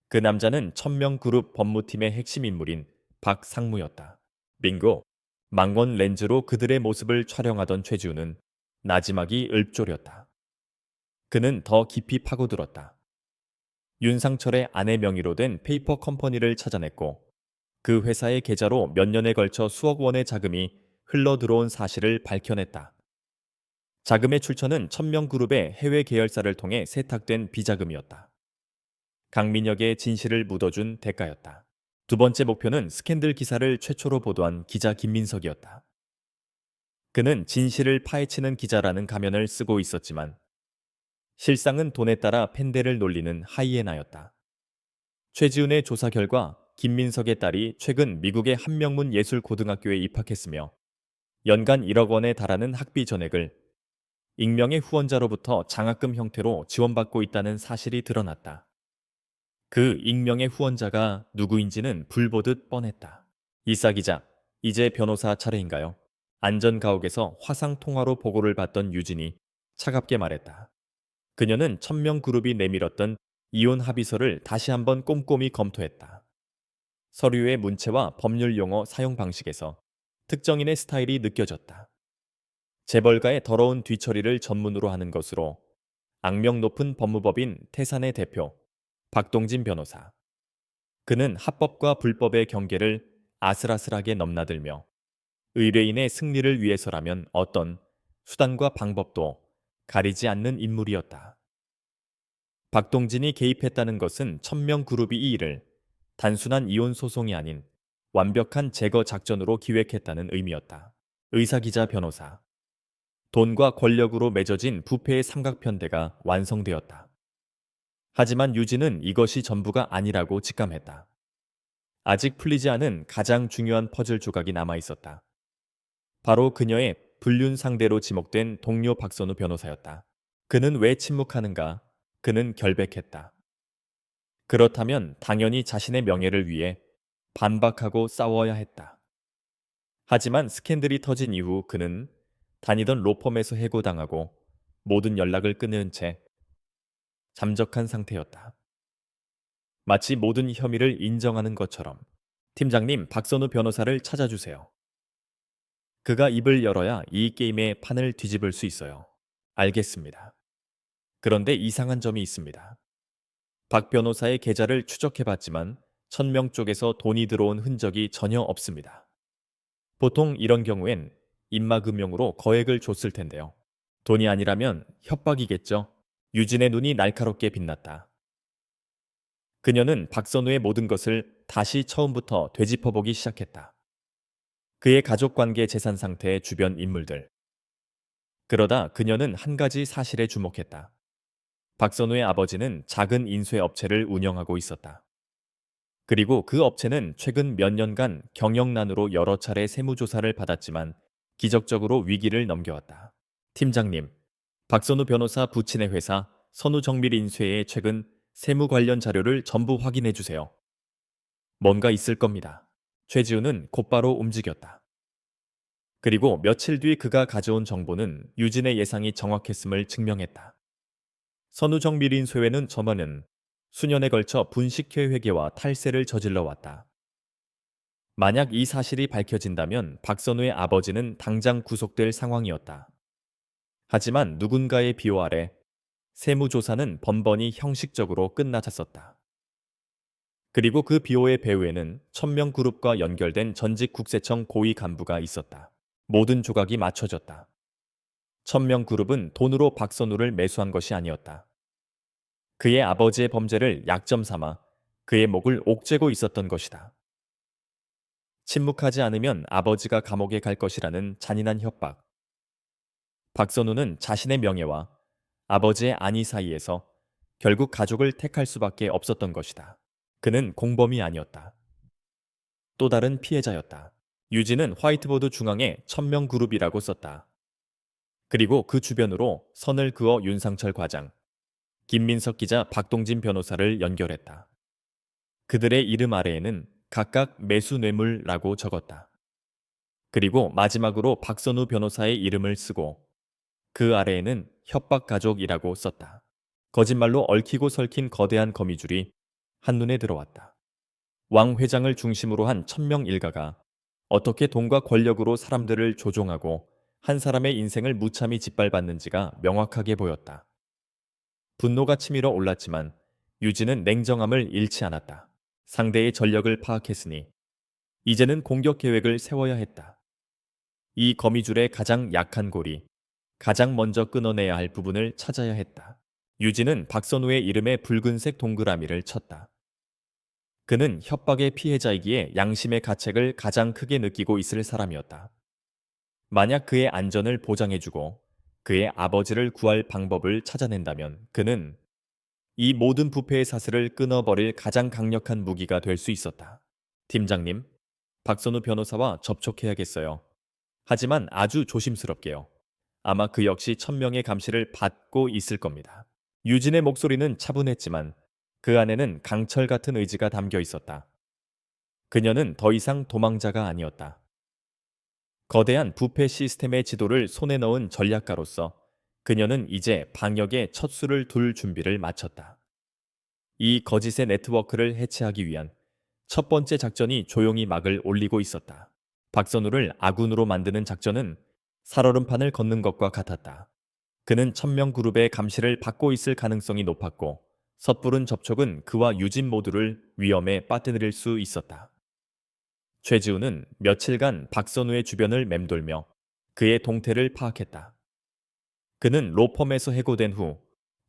그 남자는 천명그룹 법무팀의 핵심 인물인 박상무였다. 빙고! 망원 렌즈로 그들의 모습을 촬영하던 최지우는 나지막이 읊조렸다. 그는 더 깊이 파고들었다. 윤상철의 아내 명의로 된 페이퍼 컴퍼니를 찾아냈고 그 회사의 계좌로 몇 년에 걸쳐 수억 원의 자금이 흘러 들어온 사실을 밝혀냈다. 자금의 출처는 천명그룹의 해외 계열사를 통해 세탁된 비자금이었다. 강민혁의 진실을 묻어준 대가였다. 두 번째 목표는 스캔들 기사를 최초로 보도한 기자 김민석이었다. 그는 진실을 파헤치는 기자라는 가면을 쓰고 있었지만 실상은 돈에 따라 펜대를 놀리는 하이에나였다. 최지훈의 조사 결과 김민석의 딸이 최근 미국의 한명문 예술고등학교에 입학했으며 연간 1억 원에 달하는 학비 전액을 익명의 후원자로부터 장학금 형태로 지원받고 있다는 사실이 드러났다. 그 익명의 후원자가 누구인지는 불보듯 뻔했다. 이사 기자, 이제 변호사 차례인가요? 안전가옥에서 화상통화로 보고를 받던 유진이 차갑게 말했다. 그녀는 천명그룹이 내밀었던 이혼 합의서를 다시 한번 꼼꼼히 검토했다. 서류의 문체와 법률 용어 사용 방식에서 특정인의 스타일이 느껴졌다. 재벌가의 더러운 뒤처리를 전문으로 하는 것으로 악명 높은 법무법인 태산의 대표 박동진 변호사. 그는 합법과 불법의 경계를 아슬아슬하게 넘나들며 의뢰인의 승리를 위해서라면 어떤 수단과 방법도 가리지 않는 인물이었다. 박동진이 개입했다는 것은 천명그룹이 이 일을 단순한 이혼 소송이 아닌 완벽한 제거 작전으로 기획했다는 의미였다. 의사기자 변호사. 돈과 권력으로 맺어진 부패의 삼각편대가 완성되었다. 하지만 유진은 이것이 전부가 아니라고 직감했다. 아직 풀리지 않은 가장 중요한 퍼즐 조각이 남아 있었다. 바로 그녀의 불륜 상대로 지목된 동료 박선우 변호사였다. 그는 왜 침묵하는가? 그는 결백했다. 그렇다면 당연히 자신의 명예를 위해 반박하고 싸워야 했다. 하지만 스캔들이 터진 이후 그는 다니던 로펌에서 해고당하고 모든 연락을 끊은 채 잠적한 상태였다. 마치 모든 혐의를 인정하는 것처럼. 팀장님, 박선우 변호사를 찾아주세요. 그가 입을 열어야 이 게임의 판을 뒤집을 수 있어요. 알겠습니다. 그런데 이상한 점이 있습니다. 박 변호사의 계좌를 추적해봤지만 1000명 쪽에서 돈이 들어온 흔적이 전혀 없습니다. 보통 이런 경우엔 입막음용으로 거액을 줬을 텐데요. 돈이 아니라면 협박이겠죠. 유진의 눈이 날카롭게 빛났다. 그녀는 박선우의 모든 것을 다시 처음부터 되짚어보기 시작했다. 그의 가족관계 재산 상태, 주변 인물들. 그러다 그녀는 한 가지 사실에 주목했다. 박선우의 아버지는 작은 인쇄 업체를 운영하고 있었다. 그리고 그 업체는 최근 몇 년간 경영난으로 여러 차례 세무조사를 받았지만 기적적으로 위기를 넘겨왔다. 팀장님, 박선우 변호사 부친의 회사 선우정밀인쇄의 최근 세무 관련 자료를 전부 확인해 주세요. 뭔가 있을 겁니다. 최지우는 곧바로 움직였다. 그리고 며칠 뒤 그가 가져온 정보는 유진의 예상이 정확했음을 증명했다. 선우정밀인쇄회는 전원은 수년에 걸쳐 분식회 회계와 탈세를 저질러 왔다. 만약 이 사실이 밝혀진다면 박선우의 아버지는 당장 구속될 상황이었다. 하지만 누군가의 비호 아래 세무조사는 번번이 형식적으로 끝나쳤었다. 그리고 그 비호의 배후에는 천명그룹과 연결된 전직 국세청 고위 간부가 있었다. 모든 조각이 맞춰졌다. 천명그룹은 돈으로 박선우를 매수한 것이 아니었다. 그의 아버지의 범죄를 약점 삼아 그의 목을 옥죄고 있었던 것이다. 침묵하지 않으면 아버지가 감옥에 갈 것이라는 잔인한 협박. 박선우는 자신의 명예와 아버지의 안위 사이에서 결국 가족을 택할 수밖에 없었던 것이다. 그는 공범이 아니었다. 또 다른 피해자였다. 유진은 화이트보드 중앙에 천명그룹이라고 썼다. 그리고 그 주변으로 선을 그어 윤상철 과장, 김민석 기자, 박동진 변호사를 연결했다. 그들의 이름 아래에는 각각 매수 뇌물라고 적었다. 그리고 마지막으로 박선우 변호사의 이름을 쓰고 그 아래에는 협박 가족이라고 썼다. 거짓말로 얽히고 설킨 거대한 거미줄이 한눈에 들어왔다. 왕 회장을 중심으로 한 1000명 일가가 어떻게 돈과 권력으로 사람들을 조종하고 한 사람의 인생을 무참히 짓밟았는지가 명확하게 보였다. 분노가 치밀어 올랐지만 유진은 냉정함을 잃지 않았다. 상대의 전력을 파악했으니 이제는 공격 계획을 세워야 했다. 이 거미줄의 가장 약한 고리, 가장 먼저 끊어내야 할 부분을 찾아야 했다. 유진은 박선우의 이름에 붉은색 동그라미를 쳤다. 그는 협박의 피해자이기에 양심의 가책을 가장 크게 느끼고 있을 사람이었다. 만약 그의 안전을 보장해주고 그의 아버지를 구할 방법을 찾아낸다면 그는 이 모든 부패의 사슬을 끊어버릴 가장 강력한 무기가 될 수 있었다. 팀장님, 박선우 변호사와 접촉해야겠어요. 하지만 아주 조심스럽게요. 아마 그 역시 1000명의 감시를 받고 있을 겁니다. 유진의 목소리는 차분했지만 그 안에는 강철 같은 의지가 담겨 있었다. 그녀는 더 이상 도망자가 아니었다. 거대한 부패 시스템의 지도를 손에 넣은 전략가로서 그녀는 이제 방역의 첫 수를 둘 준비를 마쳤다. 이 거짓의 네트워크를 해체하기 위한 첫 번째 작전이 조용히 막을 올리고 있었다. 박선우를 아군으로 만드는 작전은 살얼음판을 걷는 것과 같았다. 그는 1000명 그룹의 감시를 받고 있을 가능성이 높았고 섣부른 접촉은 그와 유진 모두를 위험에 빠뜨릴 수 있었다. 최지우는 며칠간 박선우의 주변을 맴돌며 그의 동태를 파악했다. 그는 로펌에서 해고된 후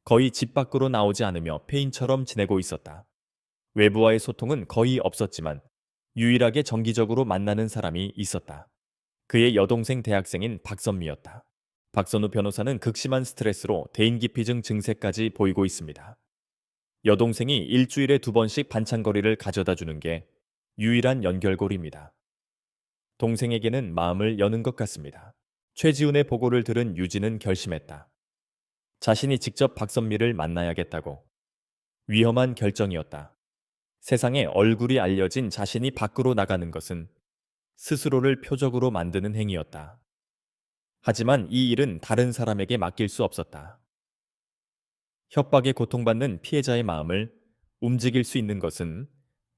거의 집 밖으로 나오지 않으며 폐인처럼 지내고 있었다. 외부와의 소통은 거의 없었지만 유일하게 정기적으로 만나는 사람이 있었다. 그의 여동생 대학생인 박선미였다. 박선우 변호사는 극심한 스트레스로 대인기피증 증세까지 보이고 있습니다. 여동생이 일주일에 2번씩 반찬거리를 가져다 주는 게 유일한 연결고리입니다. 동생에게는 마음을 여는 것 같습니다. 최지훈의 보고를 들은 유진은 결심했다. 자신이 직접 박선미를 만나야겠다고. 위험한 결정이었다. 세상에 얼굴이 알려진 자신이 밖으로 나가는 것은 스스로를 표적으로 만드는 행위였다. 하지만 이 일은 다른 사람에게 맡길 수 없었다. 협박에 고통받는 피해자의 마음을 움직일 수 있는 것은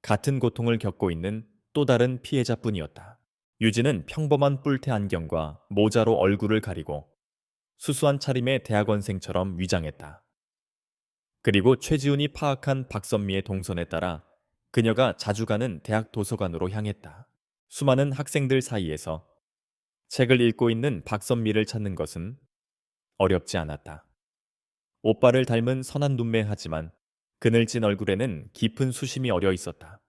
같은 고통을 겪고 있는 또 다른 피해자뿐이었다. 유진은 평범한 뿔테 안경과 모자로 얼굴을 가리고 수수한 차림의 대학원생처럼 위장했다. 그리고 최지훈이 파악한 박선미의 동선에 따라 그녀가 자주 가는 대학 도서관으로 향했다. 수많은 학생들 사이에서 책을 읽고 있는 박선미를 찾는 것은 어렵지 않았다. 오빠를 닮은 선한 눈매하지만 그늘진 얼굴에는 깊은 수심이 어려 있었다.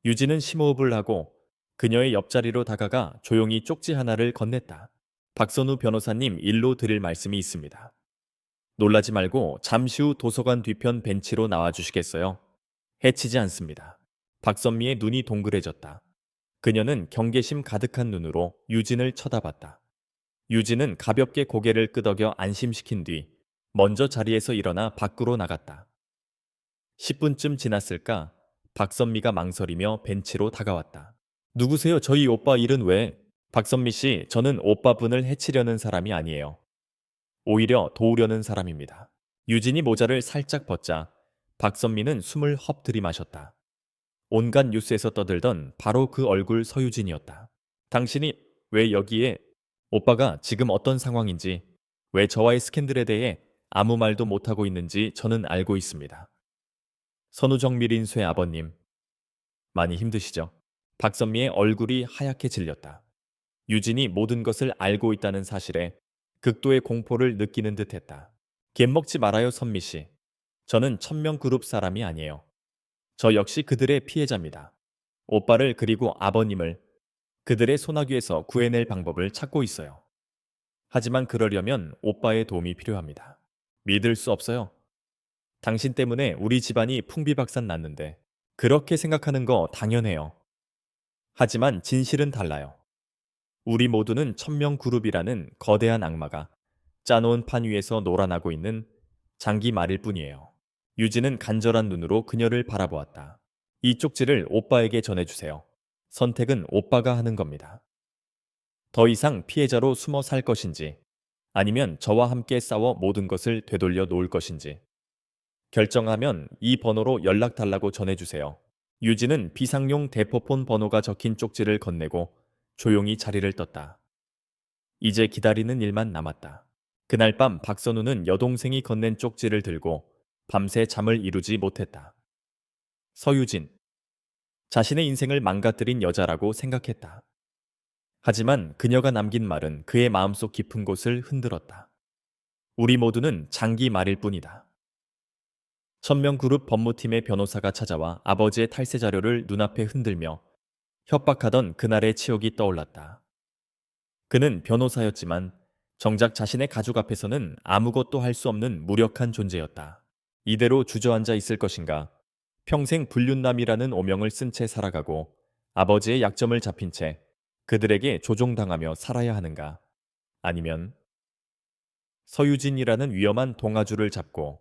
유진은 심호흡을 하고 그녀의 옆자리로 다가가 조용히 쪽지 하나를 건넸다. 박선우 변호사님 일로 드릴 말씀이 있습니다. 놀라지 말고 잠시 후 도서관 뒤편 벤치로 나와 주시겠어요? 해치지 않습니다. 박선미의 눈이 동그래졌다. 그녀는 경계심 가득한 눈으로 유진을 쳐다봤다. 유진은 가볍게 고개를 끄덕여 안심시킨 뒤 먼저 자리에서 일어나 밖으로 나갔다. 10분쯤 지났을까 박선미가 망설이며 벤치로 다가왔다. 누구세요? 저희 오빠 일은 왜? 박선미 씨, 저는 오빠분을 해치려는 사람이 아니에요. 오히려 도우려는 사람입니다. 유진이 모자를 살짝 벗자 박선미는 숨을 헉 들이마셨다. 온갖 뉴스에서 떠들던 바로 그 얼굴 서유진이었다. 당신이 왜 여기에? 오빠가 지금 어떤 상황인지, 왜 저와의 스캔들에 대해 아무 말도 못하고 있는지 저는 알고 있습니다. 선우정밀인 쇠 아버님, 많이 힘드시죠? 박선미의 얼굴이 하얗게 질렸다. 유진이 모든 것을 알고 있다는 사실에 극도의 공포를 느끼는 듯했다. 갯 먹지 말아요, 선미 씨. 저는 천명그룹 사람이 아니에요. 저 역시 그들의 피해자입니다. 오빠를 그리고 아버님을 그들의 소나귀에서 구해낼 방법을 찾고 있어요. 하지만 그러려면 오빠의 도움이 필요합니다. 믿을 수 없어요. 당신 때문에 우리 집안이 풍비박산 났는데 그렇게 생각하는 거 당연해요. 하지만 진실은 달라요. 우리 모두는 천명그룹이라는 거대한 악마가 짜놓은 판 위에서 놀아나고 있는 장기 말일 뿐이에요. 유진은 간절한 눈으로 그녀를 바라보았다. 이 쪽지를 오빠에게 전해주세요. 선택은 오빠가 하는 겁니다. 더 이상 피해자로 숨어 살 것인지 아니면 저와 함께 싸워 모든 것을 되돌려 놓을 것인지 결정하면 이 번호로 연락 달라고 전해주세요. 유진은 비상용 대포폰 번호가 적힌 쪽지를 건네고 조용히 자리를 떴다. 이제 기다리는 일만 남았다. 그날 밤 박선우는 여동생이 건넨 쪽지를 들고 밤새 잠을 이루지 못했다. 서유진. 자신의 인생을 망가뜨린 여자라고 생각했다. 하지만 그녀가 남긴 말은 그의 마음속 깊은 곳을 흔들었다. 우리 모두는 장기 말일 뿐이다. 천명그룹 법무팀의 변호사가 찾아와 아버지의 탈세 자료를 눈앞에 흔들며 협박하던 그날의 치욕이 떠올랐다. 그는 변호사였지만 정작 자신의 가족 앞에서는 아무것도 할 수 없는 무력한 존재였다. 이대로 주저앉아 있을 것인가? 평생 불륜남이라는 오명을 쓴 채 살아가고 아버지의 약점을 잡힌 채 그들에게 조종당하며 살아야 하는가? 아니면 서유진이라는 위험한 동아줄을 잡고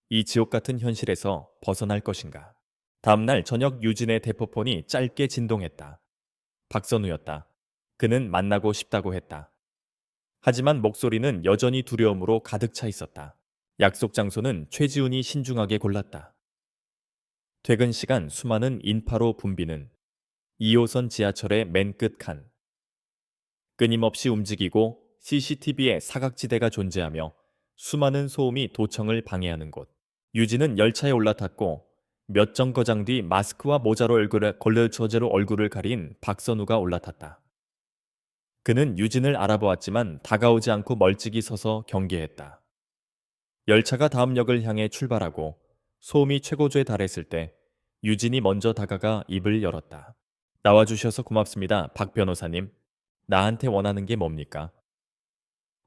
이 지옥 같은 현실에서 벗어날 것인가? 다음날 저녁 유진의 대포폰이 짧게 진동했다. 박선우였다. 그는 만나고 싶다고 했다. 하지만 목소리는 여전히 두려움으로 가득 차 있었다. 약속 장소는 최지훈이 신중하게 골랐다. 퇴근 시간 수많은 인파로 붐비는 2호선 지하철의 맨 끝 칸. 끊임없이 움직이고 CCTV의 사각지대가 존재하며 수많은 소음이 도청을 방해하는 곳. 유진은 열차에 올라탔고 몇 정거장 뒤 마스크와 모자로 얼굴을 가린 박선우가 올라탔다. 그는 유진을 알아보았지만 다가오지 않고 멀찍이 서서 경계했다. 열차가 다음 역을 향해 출발하고 소음이 최고조에 달했을 때 유진이 먼저 다가가 입을 열었다. 나와주셔서 고맙습니다, 박 변호사님. 나한테 원하는 게 뭡니까?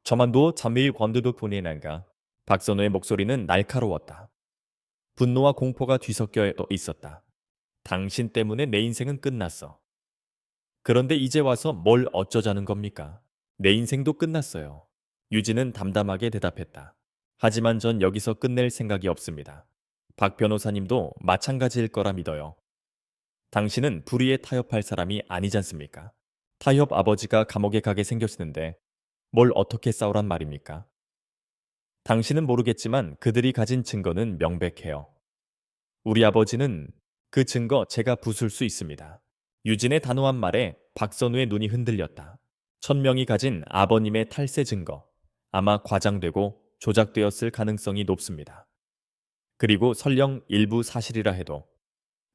저만 도 잠일 권두도 보내난가. 박선우의 목소리는 날카로웠다. 분노와 공포가 뒤섞여 있었다. 당신 때문에 내 인생은 끝났어. 그런데 이제 와서 뭘 어쩌자는 겁니까? 내 인생도 끝났어요. 유진은 담담하게 대답했다. 하지만 전 여기서 끝낼 생각이 없습니다. 박 변호사님도 마찬가지일 거라 믿어요. 당신은 불의에 타협할 사람이 아니지 않습니까? 타협 아버지가 감옥에 가게 생겼는데 뭘 어떻게 싸우란 말입니까? 당신은 모르겠지만 그들이 가진 증거는 명백해요. 우리 아버지는 그 증거 제가 부술 수 있습니다. 유진의 단호한 말에 박선우의 눈이 흔들렸다. 천명이 가진 아버님의 탈세 증거. 아마 과장되고 조작되었을 가능성이 높습니다. 그리고 설령 일부 사실이라 해도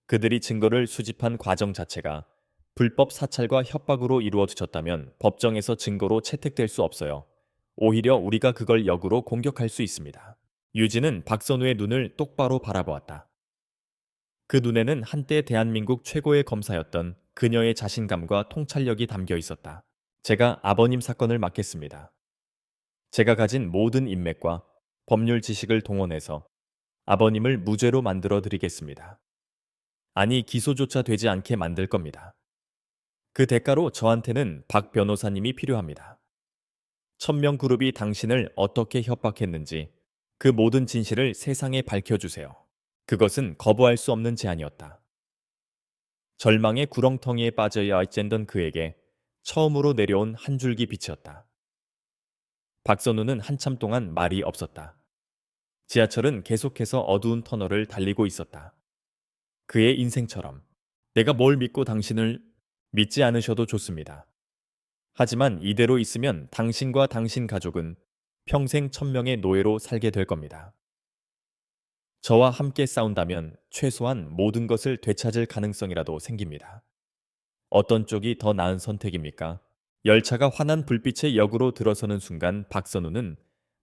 그들이 증거를 수집한 과정 자체가 불법 사찰과 협박으로 이루어졌다면 법정에서 증거로 채택될 수 없어요. 오히려 우리가 그걸 역으로 공격할 수 있습니다. 유진은 박선우의 눈을 똑바로 바라보았다. 그 눈에는 한때 대한민국 최고의 검사였던 그녀의 자신감과 통찰력이 담겨 있었다. 제가 아버님 사건을 맡겠습니다. 제가 가진 모든 인맥과 법률 지식을 동원해서 아버님을 무죄로 만들어 드리겠습니다. 아니, 기소조차 되지 않게 만들 겁니다. 그 대가로 저한테는 박 변호사님이 필요합니다. 천명그룹이 당신을 어떻게 협박했는지 그 모든 진실을 세상에 밝혀주세요. 그것은 거부할 수 없는 제안이었다. 절망의 구렁텅이에 빠져야 할 그에게 처음으로 내려온 한 줄기 빛이었다. 박선우는 한참 동안 말이 없었다. 지하철은 계속해서 어두운 터널을 달리고 있었다. 그의 인생처럼 내가 뭘 믿고 당신을 믿지 않으셔도 좋습니다. 하지만 이대로 있으면 당신과 당신 가족은 평생 천명의 노예로 살게 될 겁니다. 저와 함께 싸운다면 최소한 모든 것을 되찾을 가능성이라도 생깁니다. 어떤 쪽이 더 나은 선택입니까? 열차가 환한 불빛의 역으로 들어서는 순간 박선우는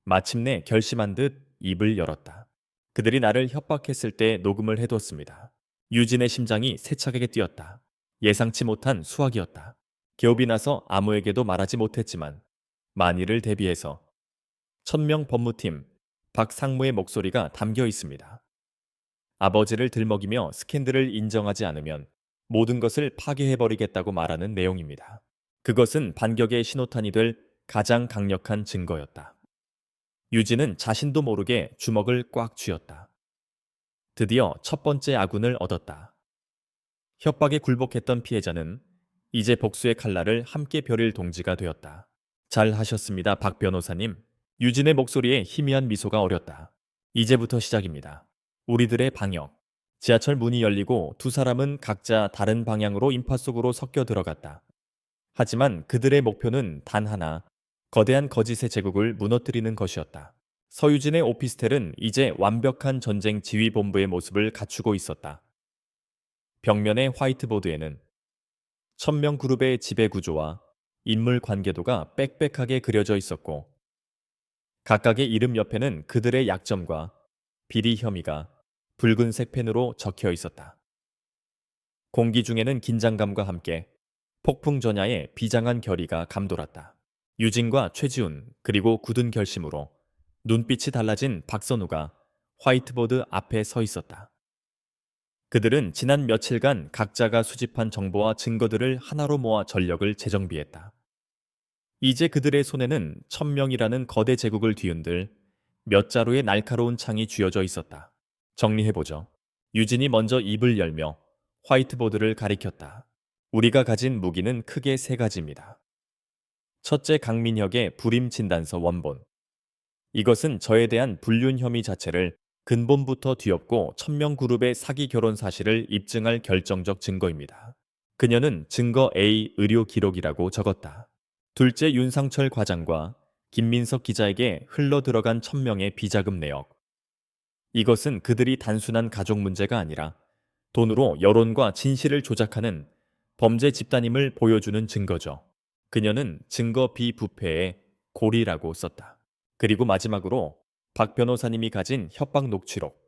마침내 결심한 듯 입을 열었다. 그들이 나를 협박했을 때 녹음을 해뒀습니다. 유진의 심장이 세차게 뛰었다. 예상치 못한 수확이었다. 기업이 나서 아무에게도 말하지 못했지만 만일을 대비해서 천명 법무팀 박상무의 목소리가 담겨 있습니다. 아버지를 들먹이며 스캔들을 인정하지 않으면 모든 것을 파괴해버리겠다고 말하는 내용입니다. 그것은 반격의 신호탄이 될 가장 강력한 증거였다. 유진은 자신도 모르게 주먹을 꽉 쥐었다. 드디어 첫 번째 아군을 얻었다. 협박에 굴복했던 피해자는 이제 복수의 칼날을 함께 벼릴 동지가 되었다. 잘 하셨습니다, 박 변호사님. 유진의 목소리에 희미한 미소가 어렸다. 이제부터 시작입니다. 우리들의 방역. 지하철 문이 열리고 두 사람은 각자 다른 방향으로 인파 속으로 섞여 들어갔다. 하지만 그들의 목표는 단 하나, 거대한 거짓의 제국을 무너뜨리는 것이었다. 서유진의 오피스텔은 이제 완벽한 전쟁 지휘본부의 모습을 갖추고 있었다. 벽면의 화이트보드에는 천명그룹의 지배구조와 인물 관계도가 빽빽하게 그려져 있었고, 각각의 이름 옆에는 그들의 약점과 비리 혐의가 붉은색 펜으로 적혀 있었다. 공기 중에는 긴장감과 함께 폭풍 전야의 비장한 결의가 감돌았다. 유진과 최지훈 그리고 굳은 결심으로 눈빛이 달라진 박선우가 화이트보드 앞에 서 있었다. 그들은 지난 며칠간 각자가 수집한 정보와 증거들을 하나로 모아 전력을 재정비했다. 이제 그들의 손에는 천명이라는 거대 제국을 뒤흔들 몇 자루의 날카로운 창이 쥐어져 있었다. 정리해보죠. 유진이 먼저 입을 열며 화이트보드를 가리켰다. 우리가 가진 무기는 크게 세 가지입니다. 첫째, 강민혁의 불임 진단서 원본. 이것은 저에 대한 불륜 혐의 자체를 근본부터 뒤엎고 천명그룹의 사기 결혼 사실을 입증할 결정적 증거입니다. 그녀는 증거 A 의료 기록이라고 적었다. 둘째, 윤상철 과장과 김민석 기자에게 흘러들어간 천명의 비자금 내역. 이것은 그들이 단순한 가족 문제가 아니라 돈으로 여론과 진실을 조작하는 범죄 집단임을 보여주는 증거죠. 그녀는 증거 비부패의 고리라고 썼다. 그리고 마지막으로 박 변호사님이 가진 협박 녹취록.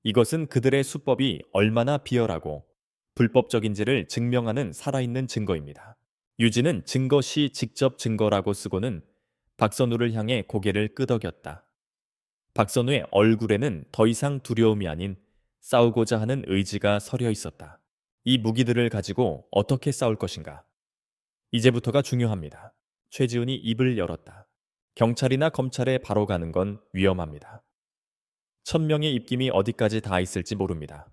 이것은 그들의 수법이 얼마나 비열하고 불법적인지를 증명하는 살아있는 증거입니다. 유진은 증거 시 직접 증거라고 쓰고는 박선우를 향해 고개를 끄덕였다. 박선우의 얼굴에는 더 이상 두려움이 아닌 싸우고자 하는 의지가 서려 있었다. 이 무기들을 가지고 어떻게 싸울 것인가? 이제부터가 중요합니다. 최지훈이 입을 열었다. 경찰이나 검찰에 바로 가는 건 위험합니다. 1,000명의 입김이 어디까지 닿아 있을지 모릅니다.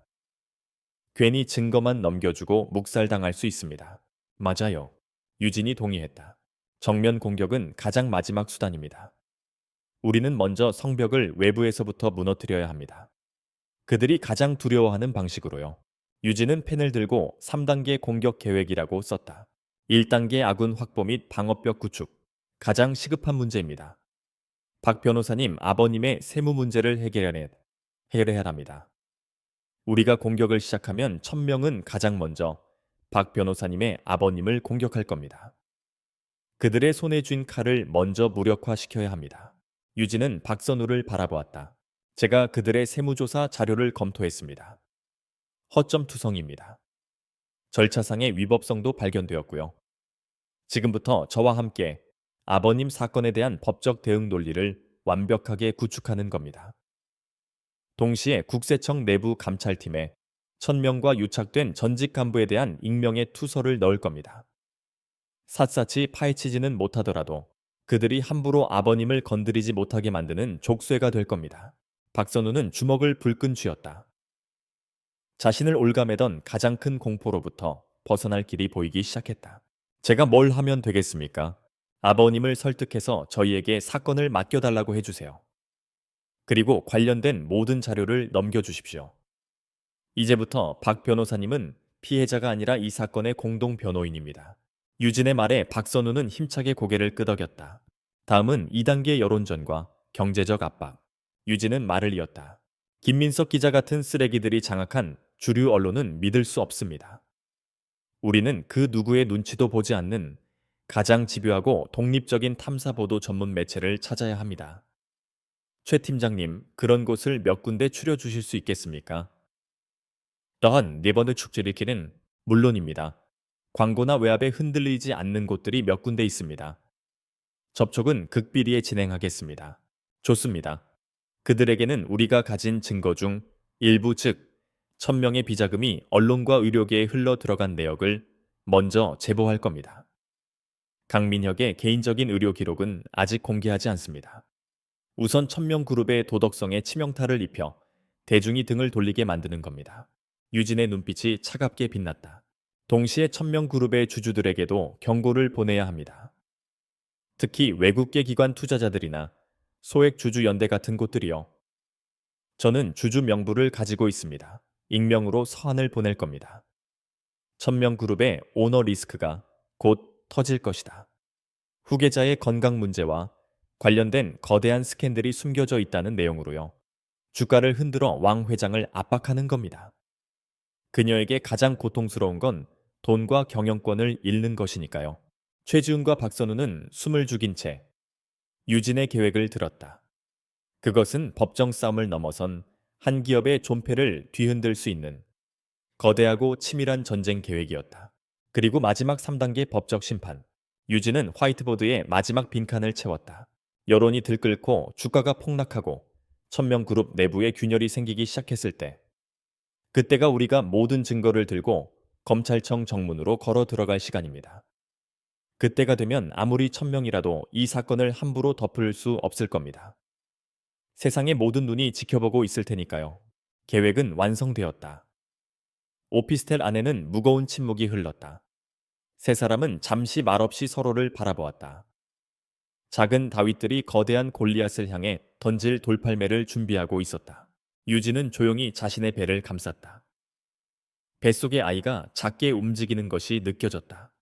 괜히 증거만 넘겨주고 묵살당할 수 있습니다. 맞아요. 유진이 동의했다. 정면 공격은 가장 마지막 수단입니다. 우리는 먼저 성벽을 외부에서부터 무너뜨려야 합니다. 그들이 가장 두려워하는 방식으로요. 유진은 펜을 들고 3단계 공격 계획이라고 썼다. 1단계 아군 확보 및 방어벽 구축. 가장 시급한 문제입니다. 박 변호사님 아버님의 세무 문제를 해결해야 합니다. 우리가 공격을 시작하면 1,000명은 가장 먼저 박 변호사님의 아버님을 공격할 겁니다. 그들의 손에 쥔 칼을 먼저 무력화시켜야 합니다. 유진은 박선우를 바라보았다. 제가 그들의 세무조사 자료를 검토했습니다. 허점투성입니다. 절차상의 위법성도 발견되었고요. 지금부터 저와 함께 아버님 사건에 대한 법적 대응 논리를 완벽하게 구축하는 겁니다. 동시에 국세청 내부 감찰팀에 1,000명과 유착된 전직 간부에 대한 익명의 투서를 넣을 겁니다. 샅샅이 파헤치지는 못하더라도 그들이 함부로 아버님을 건드리지 못하게 만드는 족쇄가 될 겁니다. 박선우는 주먹을 불끈 쥐었다. 자신을 올가매던 가장 큰 공포로부터 벗어날 길이 보이기 시작했다. 제가 뭘 하면 되겠습니까? 아버님을 설득해서 저희에게 사건을 맡겨달라고 해주세요. 그리고 관련된 모든 자료를 넘겨주십시오. 이제부터 박 변호사님은 피해자가 아니라 이 사건의 공동 변호인입니다. 유진의 말에 박선우는 힘차게 고개를 끄덕였다. 다음은 2단계 여론전과 경제적 압박. 유진은 말을 이었다. 김민석 기자 같은 쓰레기들이 장악한 주류 언론은 믿을 수 없습니다. 우리는 그 누구의 눈치도 보지 않는 가장 집요하고 독립적인 탐사보도 전문 매체를 찾아야 합니다. 최 팀장님, 그런 곳을 몇 군데 추려주실 수 있겠습니까? 또한 네번의 축제를 일으키는 물론입니다. 광고나 외압에 흔들리지 않는 곳들이 몇 군데 있습니다. 접촉은 극비리에 진행하겠습니다. 좋습니다. 그들에게는 우리가 가진 증거 중 일부 즉 1,000명의 비자금이 언론과 의료계에 흘러 들어간 내역을 먼저 제보할 겁니다. 강민혁의 개인적인 의료 기록은 아직 공개하지 않습니다. 우선 1,000명 그룹의 도덕성에 치명타를 입혀 대중이 등을 돌리게 만드는 겁니다. 유진의 눈빛이 차갑게 빛났다. 동시에 1,000명 그룹의 주주들에게도 경고를 보내야 합니다. 특히 외국계 기관 투자자들이나 소액 주주 연대 같은 곳들이요. 저는 주주 명부를 가지고 있습니다. 익명으로 서한을 보낼 겁니다. 1,000명 그룹의 오너 리스크가 곧 터질 것이다. 후계자의 건강 문제와 관련된 거대한 스캔들이 숨겨져 있다는 내용으로요. 주가를 흔들어 왕 회장을 압박하는 겁니다. 그녀에게 가장 고통스러운 건 돈과 경영권을 잃는 것이니까요. 최지훈과 박선우는 숨을 죽인 채 유진의 계획을 들었다. 그것은 법정 싸움을 넘어선 한 기업의 존폐를 뒤흔들 수 있는 거대하고 치밀한 전쟁 계획이었다. 그리고 마지막 3단계 법적 심판. 유진은 화이트보드에 마지막 빈칸을 채웠다. 여론이 들끓고 주가가 폭락하고 1,000명 그룹 내부에 균열이 생기기 시작했을 때 그때가 우리가 모든 증거를 들고 검찰청 정문으로 걸어 들어갈 시간입니다. 그때가 되면 아무리 1,000명이라도 이 사건을 함부로 덮을 수 없을 겁니다. 세상의 모든 눈이 지켜보고 있을 테니까요. 계획은 완성되었다. 오피스텔 안에는 무거운 침묵이 흘렀다. 세 사람은 잠시 말없이 서로를 바라보았다. 작은 다윗들이 거대한 골리앗을 향해 던질 돌팔매를 준비하고 있었다. 유진은 조용히 자신의 배를 감쌌다. 뱃속의 아이가 작게 움직이는 것이 느껴졌다.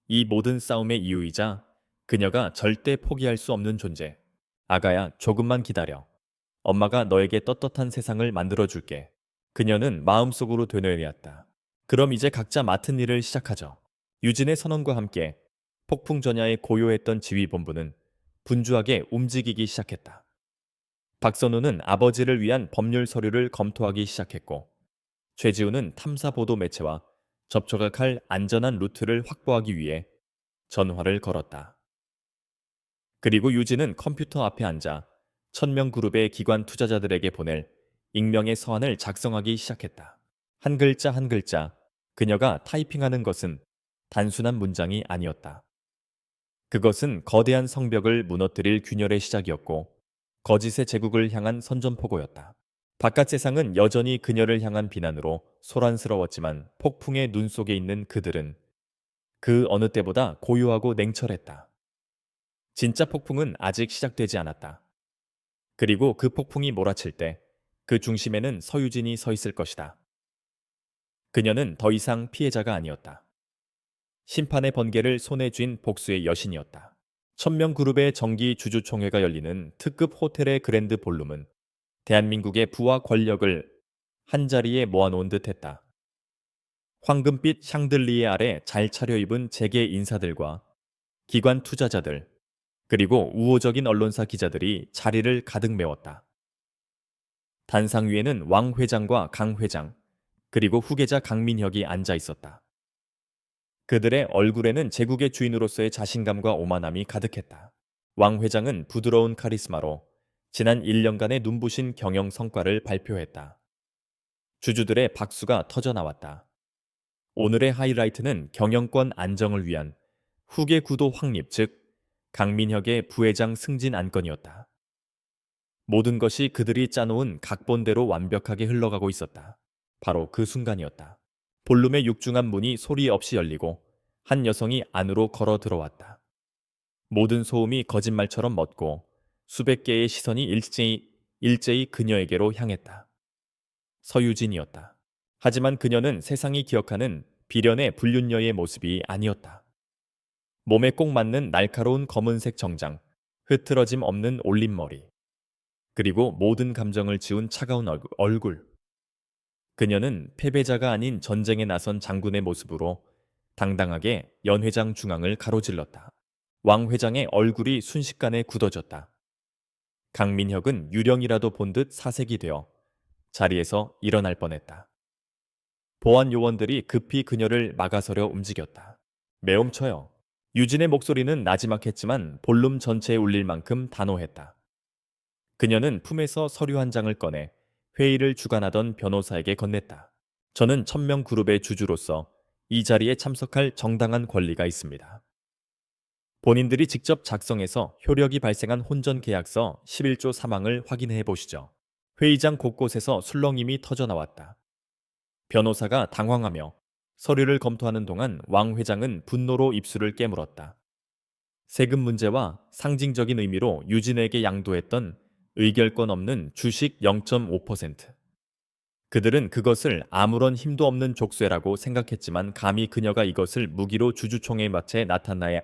이 모든 싸움의 이유이자 그녀가 절대 포기할 수 없는 존재. 아가야, 조금만 기다려. 엄마가 너에게 떳떳한 세상을 만들어줄게. 그녀는 마음속으로 되뇌었다. 그럼 이제 각자 맡은 일을 시작하죠. 유진의 선언과 함께 폭풍 전야에 고요했던 지휘본부는 분주하게 움직이기 시작했다. 박선우는 아버지를 위한 법률 서류를 검토하기 시작했고, 최지우는 탐사 보도 매체와 접촉할 안전한 루트를 확보하기 위해 전화를 걸었다. 그리고 유진은 컴퓨터 앞에 앉아 천명그룹의 기관 투자자들에게 보낼 익명의 서한을 작성하기 시작했다. 한 글자 한 글자 그녀가 타이핑하는 것은 단순한 문장이 아니었다. 그것은 거대한 성벽을 무너뜨릴 균열의 시작이었고 거짓의 제국을 향한 선전포고였다. 바깥 세상은 여전히 그녀를 향한 비난으로 소란스러웠지만 폭풍의 눈 속에 있는 그들은 그 어느 때보다 고요하고 냉철했다. 진짜 폭풍은 아직 시작되지 않았다. 그리고 그 폭풍이 몰아칠 때 그 중심에는 서유진이 서 있을 것이다. 그녀는 더 이상 피해자가 아니었다. 심판의 번개를 손에 쥔 복수의 여신이었다. 천명그룹의 정기 주주총회가 열리는 특급 호텔의 그랜드 볼룸은 대한민국의 부와 권력을 한자리에 모아놓은 듯했다. 황금빛 샹들리에 아래 잘 차려입은 재계 인사들과 기관 투자자들, 그리고 우호적인 언론사 기자들이 자리를 가득 메웠다. 단상 위에는 왕 회장과 강 회장, 그리고 후계자 강민혁이 앉아 있었다. 그들의 얼굴에는 제국의 주인으로서의 자신감과 오만함이 가득했다. 왕 회장은 부드러운 카리스마로 지난 1년간의 눈부신 경영 성과를 발표했다. 주주들의 박수가 터져 나왔다. 오늘의 하이라이트는 경영권 안정을 위한 후계 구도 확립, 즉 강민혁의 부회장 승진 안건이었다. 모든 것이 그들이 짜놓은 각본대로 완벽하게 흘러가고 있었다. 바로 그 순간이었다. 볼룸의 육중한 문이 소리 없이 열리고 한 여성이 안으로 걸어 들어왔다. 모든 소음이 거짓말처럼 멎고 수백 개의 시선이 일제히 그녀에게로 향했다. 서유진이었다. 하지만 그녀는 세상이 기억하는 비련의 불륜녀의 모습이 아니었다. 몸에 꼭 맞는 날카로운 검은색 정장, 흐트러짐 없는 올림머리, 그리고 모든 감정을 지운 차가운 얼굴. 그녀는 패배자가 아닌 전쟁에 나선 장군의 모습으로 당당하게 연 회장 중앙을 가로질렀다. 왕 회장의 얼굴이 순식간에 굳어졌다. 강민혁은 유령이라도 본 듯 사색이 되어 자리에서 일어날 뻔했다. 보안 요원들이 급히 그녀를 막아서려 움직였다. 매엄쳐요. 유진의 목소리는 나지막했지만 볼룸 전체에 울릴 만큼 단호했다. 그녀는 품에서 서류 한 장을 꺼내 회의를 주관하던 변호사에게 건넸다. 저는 천명그룹의 주주로서 이 자리에 참석할 정당한 권리가 있습니다. 본인들이 직접 작성해서 효력이 발생한 혼전 계약서 11조 사망을 확인해 보시죠. 회의장 곳곳에서 술렁임이 터져 나왔다. 변호사가 당황하며 서류를 검토하는 동안 왕 회장은 분노로 입술을 깨물었다. 세금 문제와 상징적인 의미로 유진에게 양도했던 의결권 없는 주식 0.5%. 그들은 그것을 아무런 힘도 없는 족쇄라고 생각했지만 감히 그녀가 이것을 무기로 주주총회 마치에 나타나야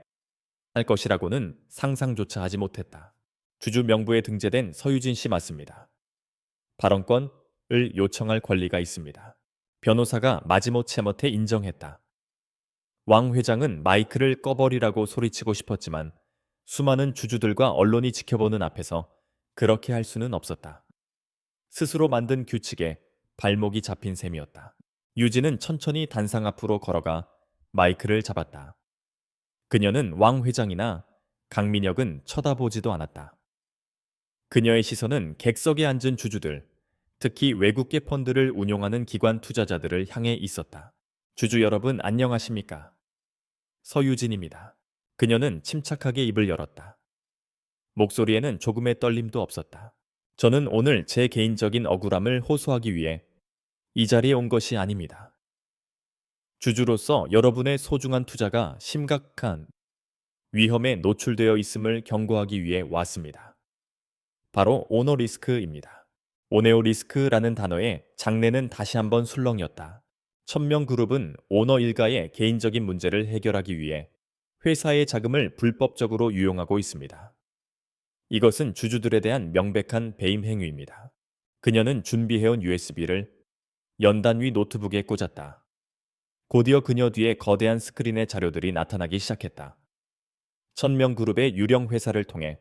할 것이라고는 상상조차 하지 못했다. 주주 명부에 등재된 서유진 씨 맞습니다. 발언권을 요청할 권리가 있습니다. 변호사가 마지못해 인정했다. 왕 회장은 마이크를 꺼버리라고 소리치고 싶었지만 수많은 주주들과 언론이 지켜보는 앞에서 그렇게 할 수는 없었다. 스스로 만든 규칙에 발목이 잡힌 셈이었다. 유진은 천천히 단상 앞으로 걸어가 마이크를 잡았다. 그녀는 왕 회장이나 강민혁은 쳐다보지도 않았다. 그녀의 시선은 객석에 앉은 주주들, 특히 외국계 펀드를 운용하는 기관 투자자들을 향해 있었다. 주주 여러분 안녕하십니까? 서유진입니다. 그녀는 침착하게 입을 열었다. 목소리에는 조금의 떨림도 없었다. 저는 오늘 제 개인적인 억울함을 호소하기 위해 이 자리에 온 것이 아닙니다. 주주로서 여러분의 소중한 투자가 심각한 위험에 노출되어 있음을 경고하기 위해 왔습니다. 바로 오너 리스크입니다. 오네오 리스크라는 단어의 장래는 다시 한번 술렁이었다. 천명그룹은 오너 일가의 개인적인 문제를 해결하기 위해 회사의 자금을 불법적으로 유용하고 있습니다. 이것은 주주들에 대한 명백한 배임 행위입니다. 그녀는 준비해온 USB를 연단 위 노트북에 꽂았다. 곧이어 그녀 뒤에 거대한 스크린의 자료들이 나타나기 시작했다. 천명그룹의 유령 회사를 통해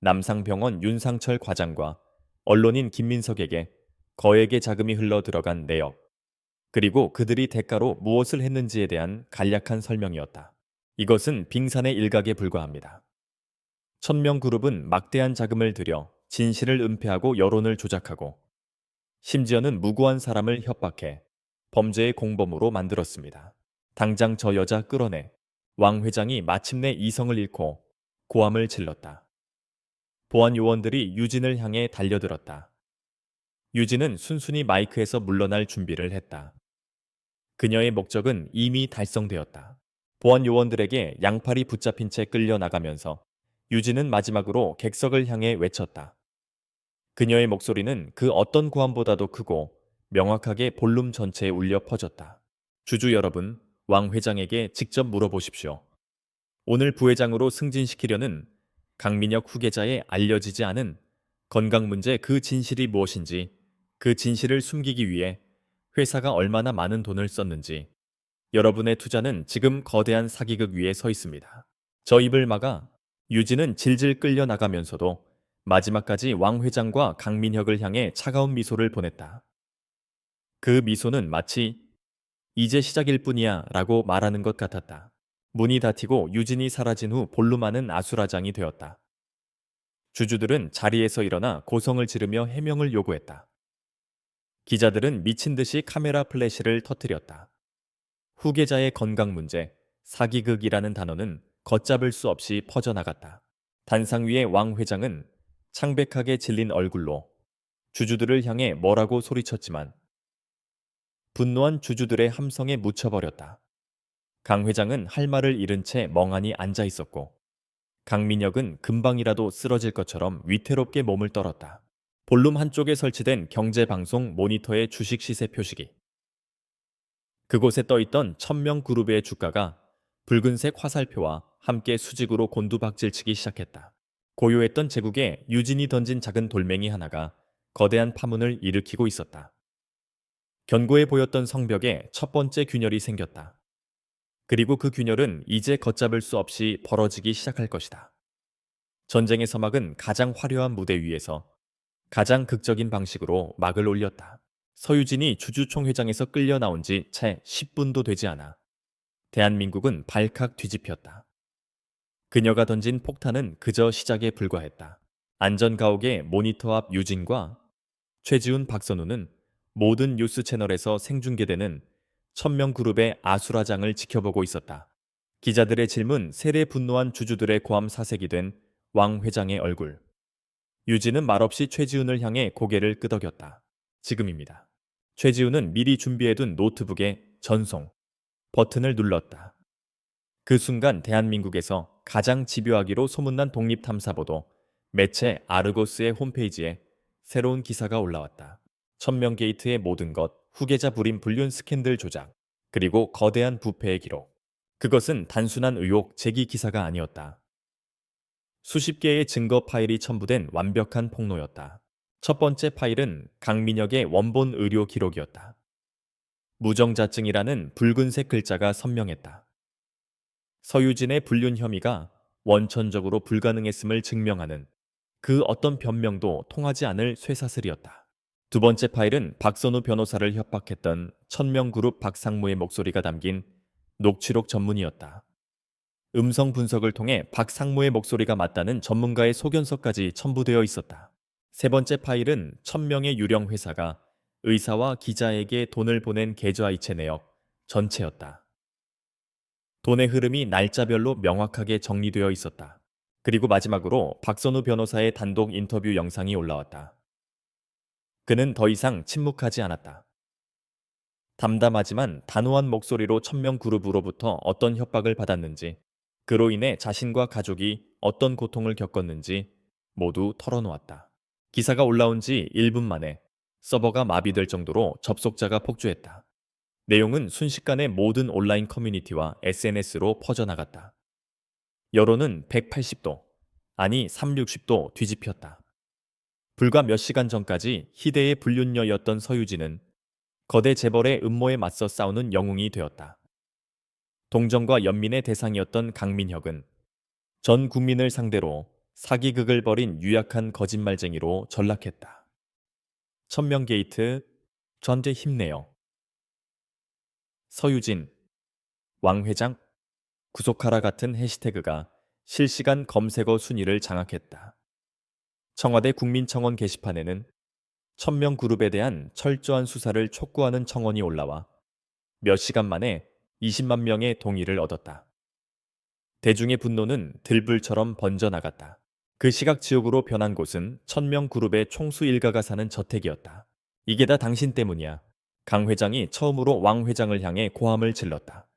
남상병원 윤상철 과장과 언론인 김민석에게 거액의 자금이 흘러 들어간 내역, 그리고 그들이 대가로 무엇을 했는지에 대한 간략한 설명이었다. 이것은 빙산의 일각에 불과합니다. 천명그룹은 막대한 자금을 들여 진실을 은폐하고 여론을 조작하고 심지어는 무고한 사람을 협박해 범죄의 공범으로 만들었습니다. 당장 저 여자 끌어내. 왕 회장이 마침내 이성을 잃고 고함을 질렀다. 보안 요원들이 유진을 향해 달려들었다. 유진은 순순히 마이크에서 물러날 준비를 했다. 그녀의 목적은 이미 달성되었다. 보안 요원들에게 양팔이 붙잡힌 채 끌려 나가면서 유진은 마지막으로 객석을 향해 외쳤다. 그녀의 목소리는 그 어떤 고함보다도 크고 명확하게 볼룸 전체에 울려 퍼졌다. 주주 여러분, 왕 회장에게 직접 물어보십시오. 오늘 부회장으로 승진시키려는 강민혁 후계자의 알려지지 않은 건강 문제 그 진실이 무엇인지, 그 진실을 숨기기 위해 회사가 얼마나 많은 돈을 썼는지, 여러분의 투자는 지금 거대한 사기극 위에 서 있습니다. 저 입을 막아 유진은 질질 끌려 나가면서도 마지막까지 왕 회장과 강민혁을 향해 차가운 미소를 보냈다. 그 미소는 마치 이제 시작일 뿐이야 라고 말하는 것 같았다. 문이 닫히고 유진이 사라진 후 볼룸하는 아수라장이 되었다. 주주들은 자리에서 일어나 고성을 지르며 해명을 요구했다. 기자들은 미친 듯이 카메라 플래시를 터뜨렸다. 후계자의 건강 문제, 사기극이라는 단어는 걷잡을 수 없이 퍼져나갔다. 단상 위의 왕 회장은 창백하게 질린 얼굴로 주주들을 향해 뭐라고 소리쳤지만 분노한 주주들의 함성에 묻혀버렸다. 강 회장은 할 말을 잃은 채 멍하니 앉아 있었고 강민혁은 금방이라도 쓰러질 것처럼 위태롭게 몸을 떨었다. 볼룸 한쪽에 설치된 경제방송 모니터의 주식 시세 표식이 그곳에 떠있던 천명그룹의 주가가 붉은색 화살표와 함께 수직으로 곤두박질치기 시작했다. 고요했던 제국에 유진이 던진 작은 돌멩이 하나가 거대한 파문을 일으키고 있었다. 견고해 보였던 성벽에 첫 번째 균열이 생겼다. 그리고 그 균열은 이제 걷잡을 수 없이 벌어지기 시작할 것이다. 전쟁의 서막은 가장 화려한 무대 위에서 가장 극적인 방식으로 막을 올렸다. 서유진이 주주총회장에서 끌려 나온 지 채 10분도 되지 않아 대한민국은 발칵 뒤집혔다. 그녀가 던진 폭탄은 그저 시작에 불과했다. 안전가옥의 모니터 앞 유진과 최지훈 박선우는 모든 뉴스 채널에서 생중계되는 천명그룹의 아수라장을 지켜보고 있었다. 기자들의 질문, 세례 분노한 주주들의 고함 사색이 된 왕 회장의 얼굴. 유진은 말없이 최지훈을 향해 고개를 끄덕였다. 지금입니다. 최지훈은 미리 준비해둔 노트북에 전송 버튼을 눌렀다. 그 순간 대한민국에서 가장 집요하기로 소문난 독립탐사보도 매체 아르고스의 홈페이지에 새로운 기사가 올라왔다. 천명게이트의 모든 것, 후계자 불임 불륜 스캔들 조작, 그리고 거대한 부패의 기록. 그것은 단순한 의혹 제기 기사가 아니었다. 수십 개의 증거 파일이 첨부된 완벽한 폭로였다. 첫 번째 파일은 강민혁의 원본 의료 기록이었다. 무정자증이라는 붉은색 글자가 선명했다. 서유진의 불륜 혐의가 원천적으로 불가능했음을 증명하는 그 어떤 변명도 통하지 않을 쇠사슬이었다. 두 번째 파일은 박선우 변호사를 협박했던 천명그룹 박상무의 목소리가 담긴 녹취록 전문이었다. 음성 분석을 통해 박상무의 목소리가 맞다는 전문가의 소견서까지 첨부되어 있었다. 세 번째 파일은 천명의 유령 회사가 의사와 기자에게 돈을 보낸 계좌이체 내역 전체였다. 돈의 흐름이 날짜별로 명확하게 정리되어 있었다. 그리고 마지막으로 박선우 변호사의 단독 인터뷰 영상이 올라왔다. 그는 더 이상 침묵하지 않았다. 담담하지만 단호한 목소리로 천명그룹으로부터 어떤 협박을 받았는지, 그로 인해 자신과 가족이 어떤 고통을 겪었는지 모두 털어놓았다. 기사가 올라온 지 1분 만에 서버가 마비될 정도로 접속자가 폭주했다. 내용은 순식간에 모든 온라인 커뮤니티와 SNS로 퍼져나갔다. 여론은 180도, 아니 360도 뒤집혔다. 불과 몇 시간 전까지 희대의 불륜녀였던 서유진은 거대 재벌의 음모에 맞서 싸우는 영웅이 되었다. 동정과 연민의 대상이었던 강민혁은 전 국민을 상대로 사기극을 벌인 유약한 거짓말쟁이로 전락했다. 천명게이트, 전제 힘내요. 서유진, 왕 회장, 구속하라 같은 해시태그가 실시간 검색어 순위를 장악했다. 청와대 국민청원 게시판에는 천명 그룹에 대한 철저한 수사를 촉구하는 청원이 올라와 몇 시간 만에 20만 명의 동의를 얻었다. 대중의 분노는 들불처럼 번져나갔다. 그 시각 지옥으로 변한 곳은 천명 그룹의 총수 일가가 사는 저택이었다. 이게 다 당신 때문이야. 강 회장이 처음으로 왕 회장을 향해 고함을 질렀다.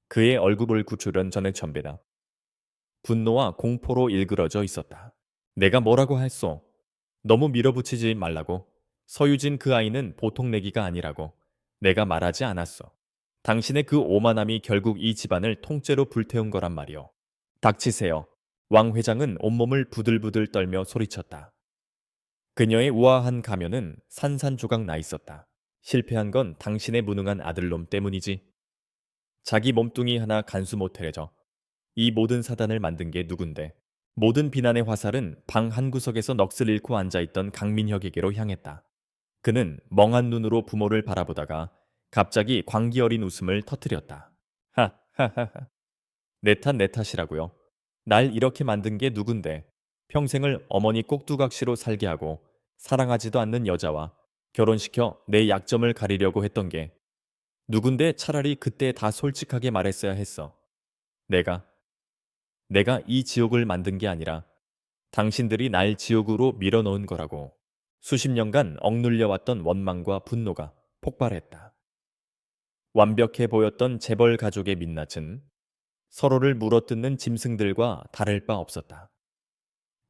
그의 얼굴을 구출은 전액 전배다. 분노와 공포로 일그러져 있었다. 내가 뭐라고 했소? 너무 밀어붙이지 말라고. 서유진 그 아이는 보통 내기가 아니라고. 내가 말하지 않았어. 당신의 그 오만함이 결국 이 집안을 통째로 불태운 거란 말이오. 닥치세요. 왕 회장은 온몸을 부들부들 떨며 소리쳤다. 그녀의 우아한 가면은 산산조각 나 있었다. 실패한 건 당신의 무능한 아들놈 때문이지. 자기 몸뚱이 하나 간수 못해래져. 이 모든 사단을 만든 게 누군데. 모든 비난의 화살은 방 한구석에서 넋을 잃고 앉아있던 강민혁에게로 향했다. 그는 멍한 눈으로 부모를 바라보다가 갑자기 광기 어린 웃음을 터뜨렸다. 하하하하. 내 탓이라고요. 날 이렇게 만든 게 누군데. 평생을 어머니 꼭두각시로 살게 하고 사랑하지도 않는 여자와 결혼시켜 내 약점을 가리려고 했던 게 누군데. 차라리 그때 다 솔직하게 말했어야 했어. 내가 이 지옥을 만든 게 아니라 당신들이 날 지옥으로 밀어넣은 거라고. 수십 년간 억눌려왔던 원망과 분노가 폭발했다. 완벽해 보였던 재벌 가족의 민낯은 서로를 물어뜯는 짐승들과 다를 바 없었다.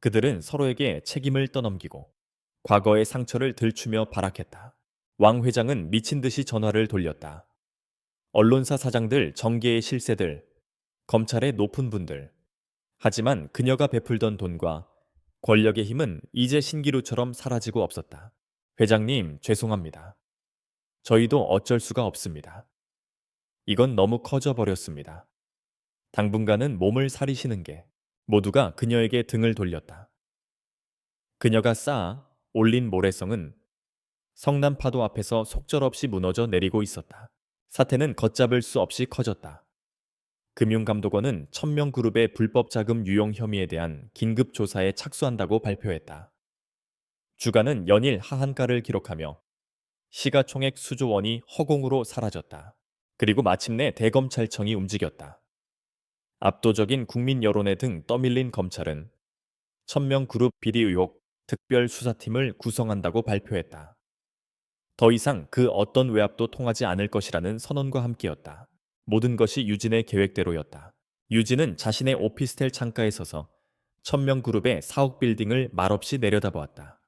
그들은 서로에게 책임을 떠넘기고 과거의 상처를 들추며 발악했다. 왕 회장은 미친 듯이 전화를 돌렸다. 언론사 사장들, 정계의 실세들, 검찰의 높은 분들. 하지만 그녀가 베풀던 돈과 권력의 힘은 이제 신기루처럼 사라지고 없었다. 회장님, 죄송합니다. 저희도 어쩔 수가 없습니다. 이건 너무 커져 버렸습니다. 당분간은 몸을 사리시는 게. 모두가 그녀에게 등을 돌렸다. 그녀가 쌓아 올린 모래성은 성남 파도 앞에서 속절없이 무너져 내리고 있었다. 사태는 걷잡을 수 없이 커졌다. 금융감독원은 천명그룹의 불법 자금 유용 혐의에 대한 긴급 조사에 착수한다고 발표했다. 주가는 연일 하한가를 기록하며 시가총액 수조 원이 허공으로 사라졌다. 그리고 마침내 대검찰청이 움직였다. 압도적인 국민 여론에 등 떠밀린 검찰은 천명그룹 비리 의혹 특별수사팀을 구성한다고 발표했다. 더 이상 그 어떤 외압도 통하지 않을 것이라는 선언과 함께였다. 모든 것이 유진의 계획대로였다. 유진은 자신의 오피스텔 창가에 서서 천명그룹의 사옥 빌딩을 말없이 내려다보았다.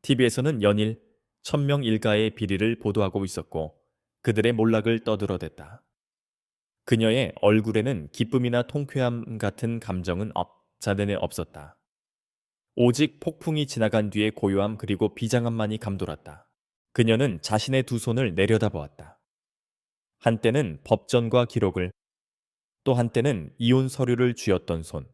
TV에서는 연일 천명 일가의 비리를 보도하고 있었고 그들의 몰락을 떠들어댔다. 그녀의 얼굴에는 기쁨이나 통쾌함 같은 감정은 자네에 없었다. 오직 폭풍이 지나간 뒤의 고요함 그리고 비장함만이 감돌았다. 그녀는 자신의 두 손을 내려다보았다. 한때는 법전과 기록을, 또 한때는 이혼 서류를 쥐었던 손.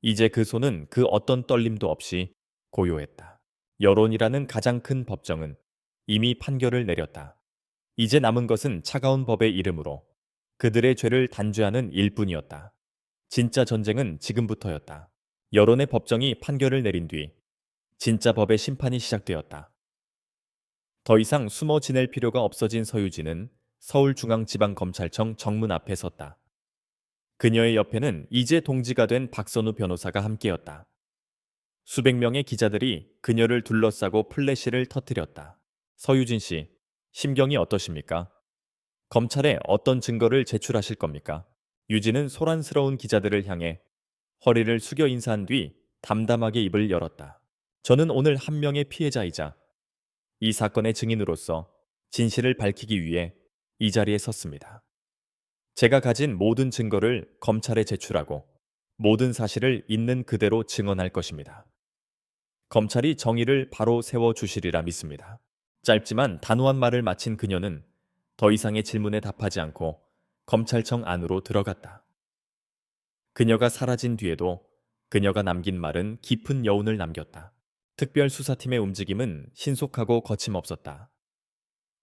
이제 그 손은 그 어떤 떨림도 없이 고요했다. 여론이라는 가장 큰 법정은 이미 판결을 내렸다. 이제 남은 것은 차가운 법의 이름으로 그들의 죄를 단죄하는 일뿐이었다. 진짜 전쟁은 지금부터였다. 여론의 법정이 판결을 내린 뒤 진짜 법의 심판이 시작되었다. 더 이상 숨어 지낼 필요가 없어진 서유진은 서울중앙지방검찰청 정문 앞에 섰다. 그녀의 옆에는 이제 동지가 된 박선우 변호사가 함께였다. 수백 명의 기자들이 그녀를 둘러싸고 플래시를 터뜨렸다. 서유진 씨, 심경이 어떠십니까? 검찰에 어떤 증거를 제출하실 겁니까? 유진은 소란스러운 기자들을 향해 허리를 숙여 인사한 뒤 담담하게 입을 열었다. 저는 오늘 한 명의 피해자이자 이 사건의 증인으로서 진실을 밝히기 위해 이 자리에 섰습니다. 제가 가진 모든 증거를 검찰에 제출하고 모든 사실을 있는 그대로 증언할 것입니다. 검찰이 정의를 바로 세워주시리라 믿습니다. 짧지만 단호한 말을 마친 그녀는 더 이상의 질문에 답하지 않고 검찰청 안으로 들어갔다. 그녀가 사라진 뒤에도 그녀가 남긴 말은 깊은 여운을 남겼다. 특별수사팀의 움직임은 신속하고 거침없었다.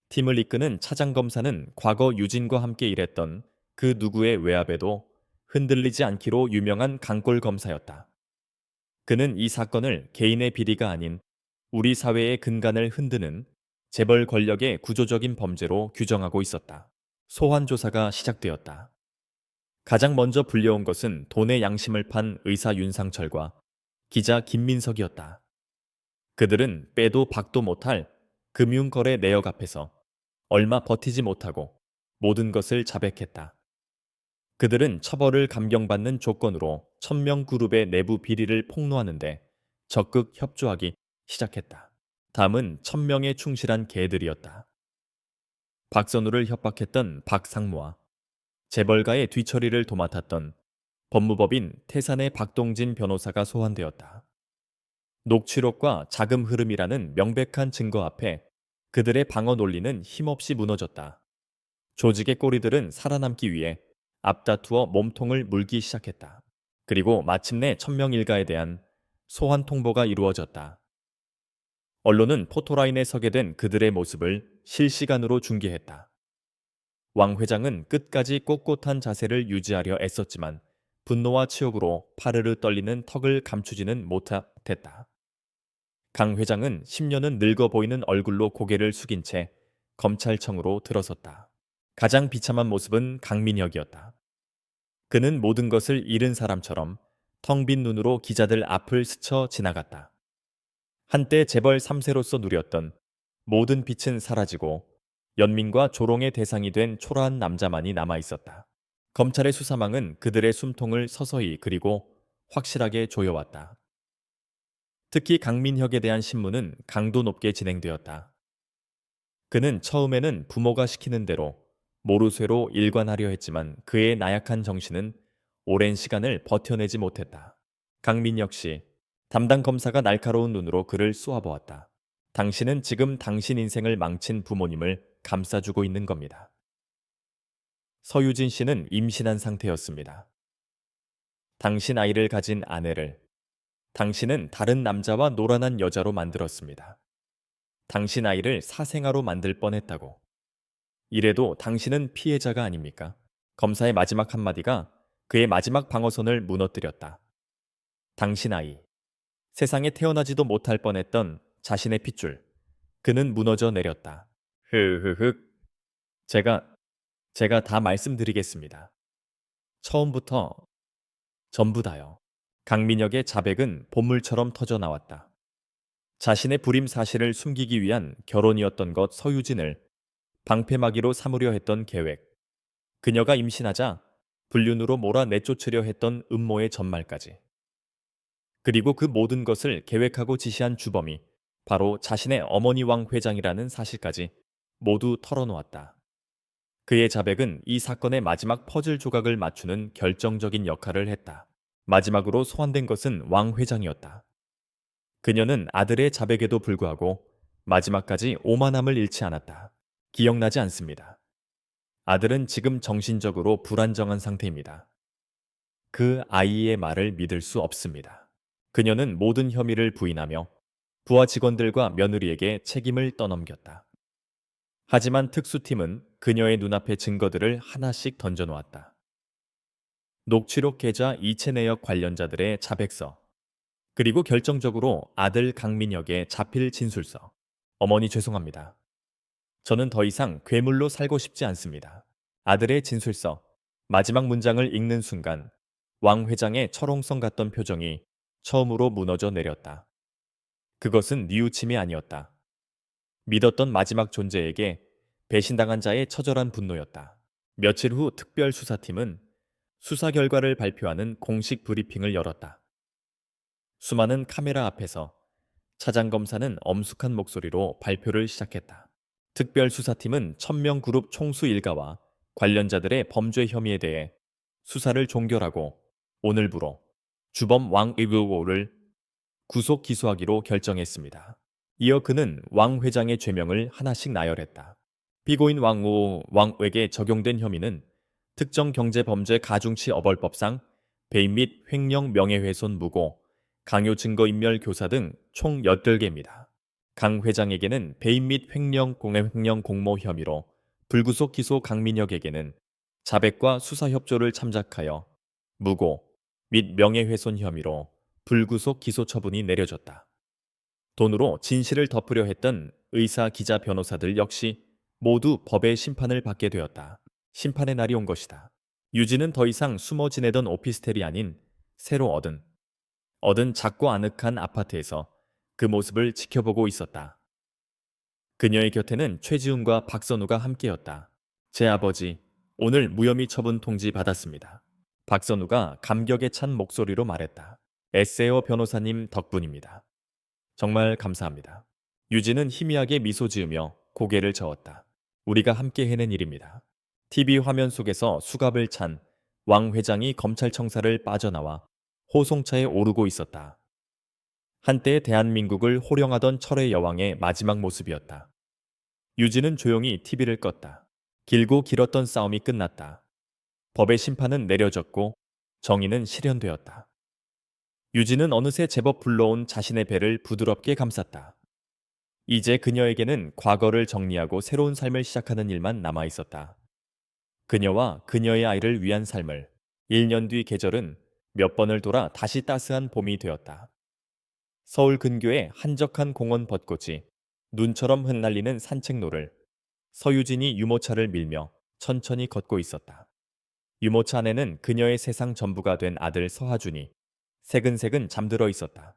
팀을 이끄는 차장검사는 과거 유진과 함께 일했던 그 누구의 외압에도 흔들리지 않기로 유명한 강골 검사였다. 그는 이 사건을 개인의 비리가 아닌 우리 사회의 근간을 흔드는 재벌 권력의 구조적인 범죄로 규정하고 있었다. 소환 조사가 시작되었다. 가장 먼저 불려온 것은 돈의 양심을 판 의사 윤상철과 기자 김민석이었다. 그들은 빼도 박도 못할 금융거래 내역 앞에서 얼마 버티지 못하고 모든 것을 자백했다. 그들은 처벌을 감경받는 조건으로 천명그룹의 내부 비리를 폭로하는데 적극 협조하기 시작했다. 다음은 천명에 충실한 개들이었다. 박선우를 협박했던 박상무와 재벌가의 뒤처리를 도맡았던 법무법인 태산의 박동진 변호사가 소환되었다. 녹취록과 자금 흐름이라는 명백한 증거 앞에 그들의 방어 논리는 힘없이 무너졌다. 조직의 꼬리들은 살아남기 위해 앞다투어 몸통을 물기 시작했다. 그리고 마침내 천명일가에 대한 소환 통보가 이루어졌다. 언론은 포토라인에 서게 된 그들의 모습을 실시간으로 중계했다. 왕 회장은 끝까지 꼿꼿한 자세를 유지하려 애썼지만 분노와 치욕으로 파르르 떨리는 턱을 감추지는 못했다. 강 회장은 10년은 늙어 보이는 얼굴로 고개를 숙인 채 검찰청으로 들어섰다. 가장 비참한 모습은 강민혁이었다. 그는 모든 것을 잃은 사람처럼 텅 빈 눈으로 기자들 앞을 스쳐 지나갔다. 한때 재벌 3세로서 누렸던 모든 빛은 사라지고 연민과 조롱의 대상이 된 초라한 남자만이 남아 있었다. 검찰의 수사망은 그들의 숨통을 서서히 그리고 확실하게 조여왔다. 특히 강민혁에 대한 신문은 강도 높게 진행되었다. 그는 처음에는 부모가 시키는 대로 모르쇠로 일관하려 했지만 그의 나약한 정신은 오랜 시간을 버텨내지 못했다. 강민혁 씨, 담당 검사가 날카로운 눈으로 그를 쏘아보았다. 당신은 지금 당신 인생을 망친 부모님을 감싸주고 있는 겁니다. 서유진 씨는 임신한 상태였습니다. 당신 아이를 가진 아내를 당신은 다른 남자와 노란한 여자로 만들었습니다. 당신 아이를 사생아로 만들 뻔했다고. 이래도 당신은 피해자가 아닙니까? 검사의 마지막 한마디가 그의 마지막 방어선을 무너뜨렸다. 당신 아이. 세상에 태어나지도 못할 뻔했던 자신의 핏줄. 그는 무너져 내렸다. 흐흐흑. 제가, 제가 다 말씀드리겠습니다. 처음부터 전부 다요. 강민혁의 자백은 보물처럼 터져 나왔다. 자신의 불임 사실을 숨기기 위한 결혼이었던 것 서유진을 방패막이로 삼으려 했던 계획. 그녀가 임신하자 불륜으로 몰아내쫓으려 했던 음모의 전말까지. 그리고 그 모든 것을 계획하고 지시한 주범이 바로 자신의 어머니 왕 회장이라는 사실까지 모두 털어놓았다. 그의 자백은 이 사건의 마지막 퍼즐 조각을 맞추는 결정적인 역할을 했다. 마지막으로 소환된 것은 왕 회장이었다. 그녀는 아들의 자백에도 불구하고 마지막까지 오만함을 잃지 않았다. 기억나지 않습니다. 아들은 지금 정신적으로 불안정한 상태입니다. 그 아이의 말을 믿을 수 없습니다. 그녀는 모든 혐의를 부인하며 부하 직원들과 며느리에게 책임을 떠넘겼다. 하지만 특수팀은 그녀의 눈앞에 증거들을 하나씩 던져놓았다. 녹취록 계좌 이체 내역 관련자들의 자백서, 그리고 결정적으로 아들 강민혁의 자필 진술서. 어머니 죄송합니다. 저는 더 이상 괴물로 살고 싶지 않습니다. 아들의 진술서. 마지막 문장을 읽는 순간 왕 회장의 철옹성 같던 표정이 처음으로 무너져 내렸다. 그것은 뉘우침이 아니었다. 믿었던 마지막 존재에게 배신당한 자의 처절한 분노였다. 며칠 후 특별수사팀은 수사 결과를 발표하는 공식 브리핑을 열었다. 수많은 카메라 앞에서 차장검사는 엄숙한 목소리로 발표를 시작했다. 특별수사팀은 천명그룹 총수 일가와 관련자들의 범죄 혐의에 대해 수사를 종결하고 오늘부로 주범 왕의우를 구속 기소하기로 결정했습니다. 이어 그는 왕 회장의 죄명을 하나씩 나열했다. 피고인 왕우 왕에게 적용된 혐의는 특정경제범죄 가중치 어벌법상 배임 및 횡령 명예훼손 무고, 강요 증거인멸 교사 등 총 8개입니다. 강 회장에게는 배임 및 횡령 공해횡령 공모 혐의로 불구속 기소 강민혁에게는 자백과 수사 협조를 참작하여 무고 및 명예훼손 혐의로 불구속 기소 처분이 내려졌다. 돈으로 진실을 덮으려 했던 의사, 기자, 변호사들 역시 모두 법의 심판을 받게 되었다. 심판의 날이 온 것이다. 유진은 더 이상 숨어 지내던 오피스텔이 아닌 새로 얻은 작고 아늑한 아파트에서 그 모습을 지켜보고 있었다. 그녀의 곁에는 최지훈과 박선우가 함께였다. 제 아버지, 오늘 무혐의 처분 통지 받았습니다. 박선우가 감격에 찬 목소리로 말했다. 에세어 변호사님 덕분입니다. 정말 감사합니다. 유진은 희미하게 미소 지으며 고개를 저었다. 우리가 함께 해낸 일입니다. TV 화면 속에서 수갑을 찬 왕 회장이 검찰청사를 빠져나와 호송차에 오르고 있었다. 한때 대한민국을 호령하던 철의 여왕의 마지막 모습이었다. 유진은 조용히 TV를 껐다. 길고 길었던 싸움이 끝났다. 법의 심판은 내려졌고 정의는 실현되었다. 유진은 어느새 제법 불러온 자신의 배를 부드럽게 감쌌다. 이제 그녀에게는 과거를 정리하고 새로운 삶을 시작하는 일만 남아 있었다. 그녀와 그녀의 아이를 위한 삶을. 1년 뒤 계절은 몇 번을 돌아 다시 따스한 봄이 되었다. 서울 근교의 한적한 공원 벚꽃이 눈처럼 흩날리는 산책로를 서유진이 유모차를 밀며 천천히 걷고 있었다. 유모차 안에는 그녀의 세상 전부가 된 아들 서하준이 새근새근 잠들어 있었다.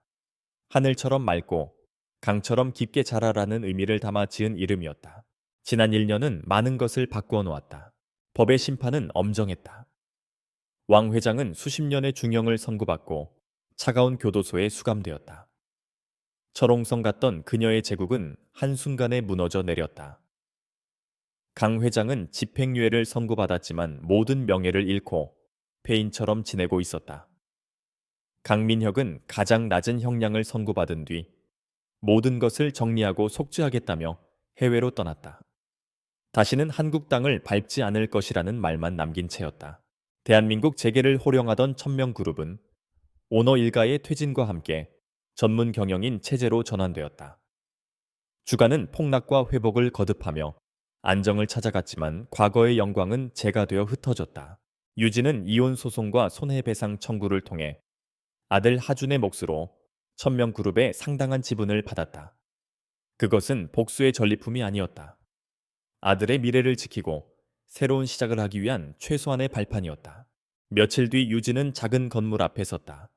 하늘처럼 맑고 강처럼 깊게 자라라는 의미를 담아 지은 이름이었다. 지난 1년은 많은 것을 바꾸어 놓았다. 법의 심판은 엄정했다. 왕 회장은 수십 년의 중형을 선고받고 차가운 교도소에 수감되었다. 철옹성 같던 그녀의 제국은 한순간에 무너져 내렸다. 강 회장은 집행유예를 선고받았지만 모든 명예를 잃고 폐인처럼 지내고 있었다. 강민혁은 가장 낮은 형량을 선고받은 뒤 모든 것을 정리하고 속죄하겠다며 해외로 떠났다. 다시는 한국 땅을 밟지 않을 것이라는 말만 남긴 채였다. 대한민국 재계를 호령하던 천명그룹은 오너 일가의 퇴진과 함께 전문 경영인 체제로 전환되었다. 주가는 폭락과 회복을 거듭하며 안정을 찾아갔지만 과거의 영광은 재가 되어 흩어졌다. 유진은 이혼 소송과 손해배상 청구를 통해 아들 하준의 몫으로 천명그룹의 상당한 지분을 받았다. 그것은 복수의 전리품이 아니었다. 아들의 미래를 지키고 새로운 시작을 하기 위한 최소한의 발판이었다. 며칠 뒤 유진은 작은 건물 앞에 섰다.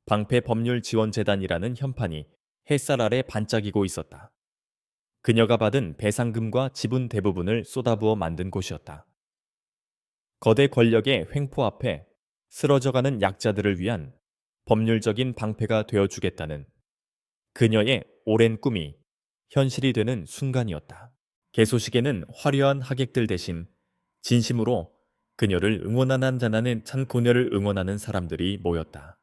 방패법률지원재단이라는 현판이 햇살 아래 반짝이고 있었다. 그녀가 받은 배상금과 지분 대부분을 쏟아부어 만든 곳이었다. 거대 권력의 횡포 앞에 쓰러져가는 약자들을 위한 법률적인 방패가 되어주겠다는 그녀의 오랜 꿈이 현실이 되는 순간이었다. 개소식에는 화려한 하객들 대신 진심으로 그녀를 응원하는 찬 그녀를 응원하는 사람들이 모였다.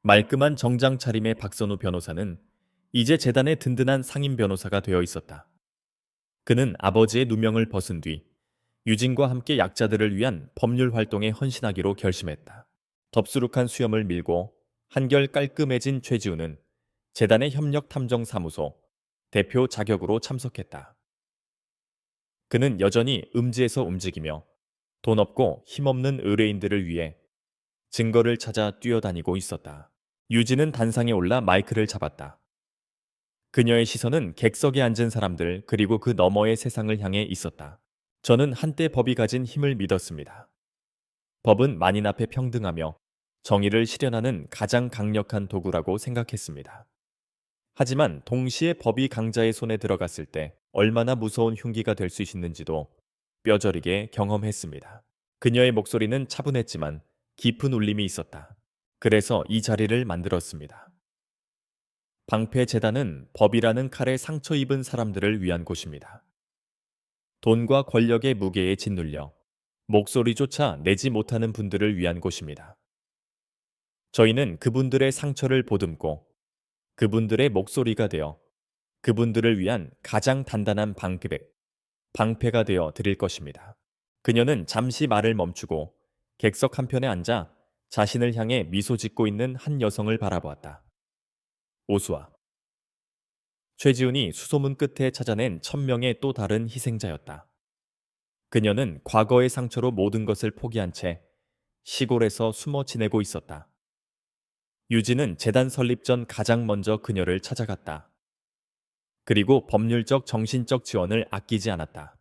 말끔한 정장 차림의 박선우 변호사는 이제 재단의 든든한 상임 변호사가 되어 있었다. 그는 아버지의 누명을 벗은 뒤 유진과 함께 약자들을 위한 법률 활동에 헌신하기로 결심했다. 덥수룩한 수염을 밀고 한결 깔끔해진 최지우는 재단의 협력탐정사무소 대표 자격으로 참석했다. 그는 여전히 음지에서 움직이며 돈 없고 힘없는 의뢰인들을 위해 증거를 찾아 뛰어다니고 있었다. 유진은 단상에 올라 마이크를 잡았다. 그녀의 시선은 객석에 앉은 사람들 그리고 그 너머의 세상을 향해 있었다. 저는 한때 법이 가진 힘을 믿었습니다. 법은 만인 앞에 평등하며 정의를 실현하는 가장 강력한 도구라고 생각했습니다. 하지만 동시에 법이 강자의 손에 들어갔을 때 얼마나 무서운 흉기가 될 수 있는지도 뼈저리게 경험했습니다. 그녀의 목소리는 차분했지만 깊은 울림이 있었다. 그래서 이 자리를 만들었습니다. 방패재단은 법이라는 칼에 상처 입은 사람들을 위한 곳입니다. 돈과 권력의 무게에 짓눌려 목소리조차 내지 못하는 분들을 위한 곳입니다. 저희는 그분들의 상처를 보듬고 그분들의 목소리가 되어 그분들을 위한 가장 단단한 방패가 되어 드릴 것입니다. 그녀는 잠시 말을 멈추고 객석 한편에 앉아 자신을 향해 미소 짓고 있는 한 여성을 바라보았다. 오수아. 최지훈이 수소문 끝에 찾아낸 1000명의 또 다른 희생자였다. 그녀는 과거의 상처로 모든 것을 포기한 채 시골에서 숨어 지내고 있었다. 유진은 재단 설립 전 가장 먼저 그녀를 찾아갔다. 그리고 법률적 정신적 지원을 아끼지 않았다.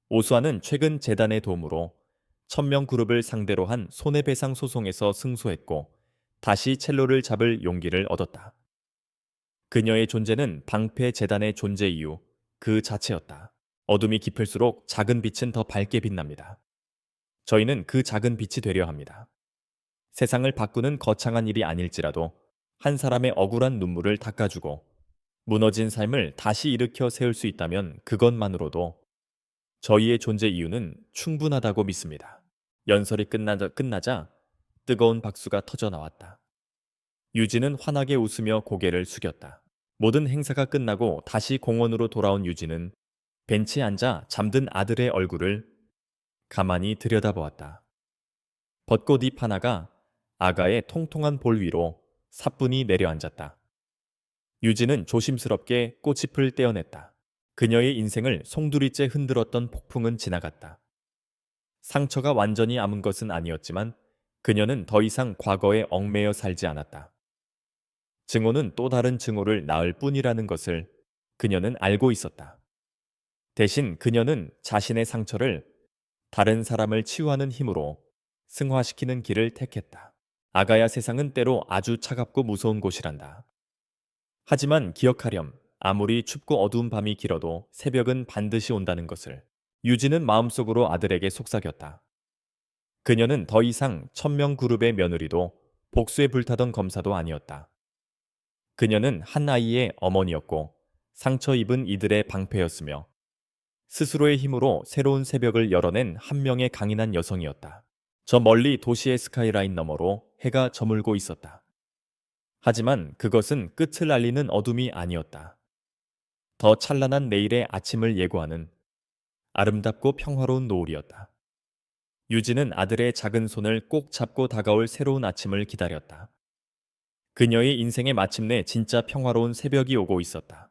오수아는 최근 재단의 도움으로 1000명 그룹을 상대로 한 손해배상 소송에서 승소했고 다시 첼로를 잡을 용기를 얻었다. 그녀의 존재는 방패 재단의 존재 이유 그 자체였다. 어둠이 깊을수록 작은 빛은 더 밝게 빛납니다. 저희는 그 작은 빛이 되려 합니다. 세상을 바꾸는 거창한 일이 아닐지라도 한 사람의 억울한 눈물을 닦아주고 무너진 삶을 다시 일으켜 세울 수 있다면 그것만으로도 저희의 존재 이유는 충분하다고 믿습니다. 연설이 끝나자 뜨거운 박수가 터져 나왔다. 유진은 환하게 웃으며 고개를 숙였다. 모든 행사가 끝나고 다시 공원으로 돌아온 유진은 벤치에 앉아 잠든 아들의 얼굴을 가만히 들여다보았다. 벚꽃 잎 하나가 아가의 통통한 볼 위로 사뿐히 내려앉았다. 유진은 조심스럽게 꽃잎을 떼어냈다. 그녀의 인생을 송두리째 흔들었던 폭풍은 지나갔다. 상처가 완전히 아문 것은 아니었지만 그녀는 더 이상 과거에 얽매여 살지 않았다. 증오는 또 다른 증오를 낳을 뿐이라는 것을 그녀는 알고 있었다. 대신 그녀는 자신의 상처를 다른 사람을 치유하는 힘으로 승화시키는 길을 택했다. 아가야 세상은 때로 아주 차갑고 무서운 곳이란다. 하지만 기억하렴. 아무리 춥고 어두운 밤이 길어도 새벽은 반드시 온다는 것을. 유진은 마음속으로 아들에게 속삭였다. 그녀는 더 이상 1000명 그룹의 며느리도 복수에 불타던 검사도 아니었다. 그녀는 한 아이의 어머니였고 상처 입은 이들의 방패였으며 스스로의 힘으로 새로운 새벽을 열어낸 한 명의 강인한 여성이었다. 저 멀리 도시의 스카이라인 너머로 해가 저물고 있었다. 하지만 그것은 끝을 알리는 어둠이 아니었다. 더 찬란한 내일의 아침을 예고하는 아름답고 평화로운 노을이었다. 유진은 아들의 작은 손을 꼭 잡고 다가올 새로운 아침을 기다렸다. 그녀의 인생에 마침내 진짜 평화로운 새벽이 오고 있었다.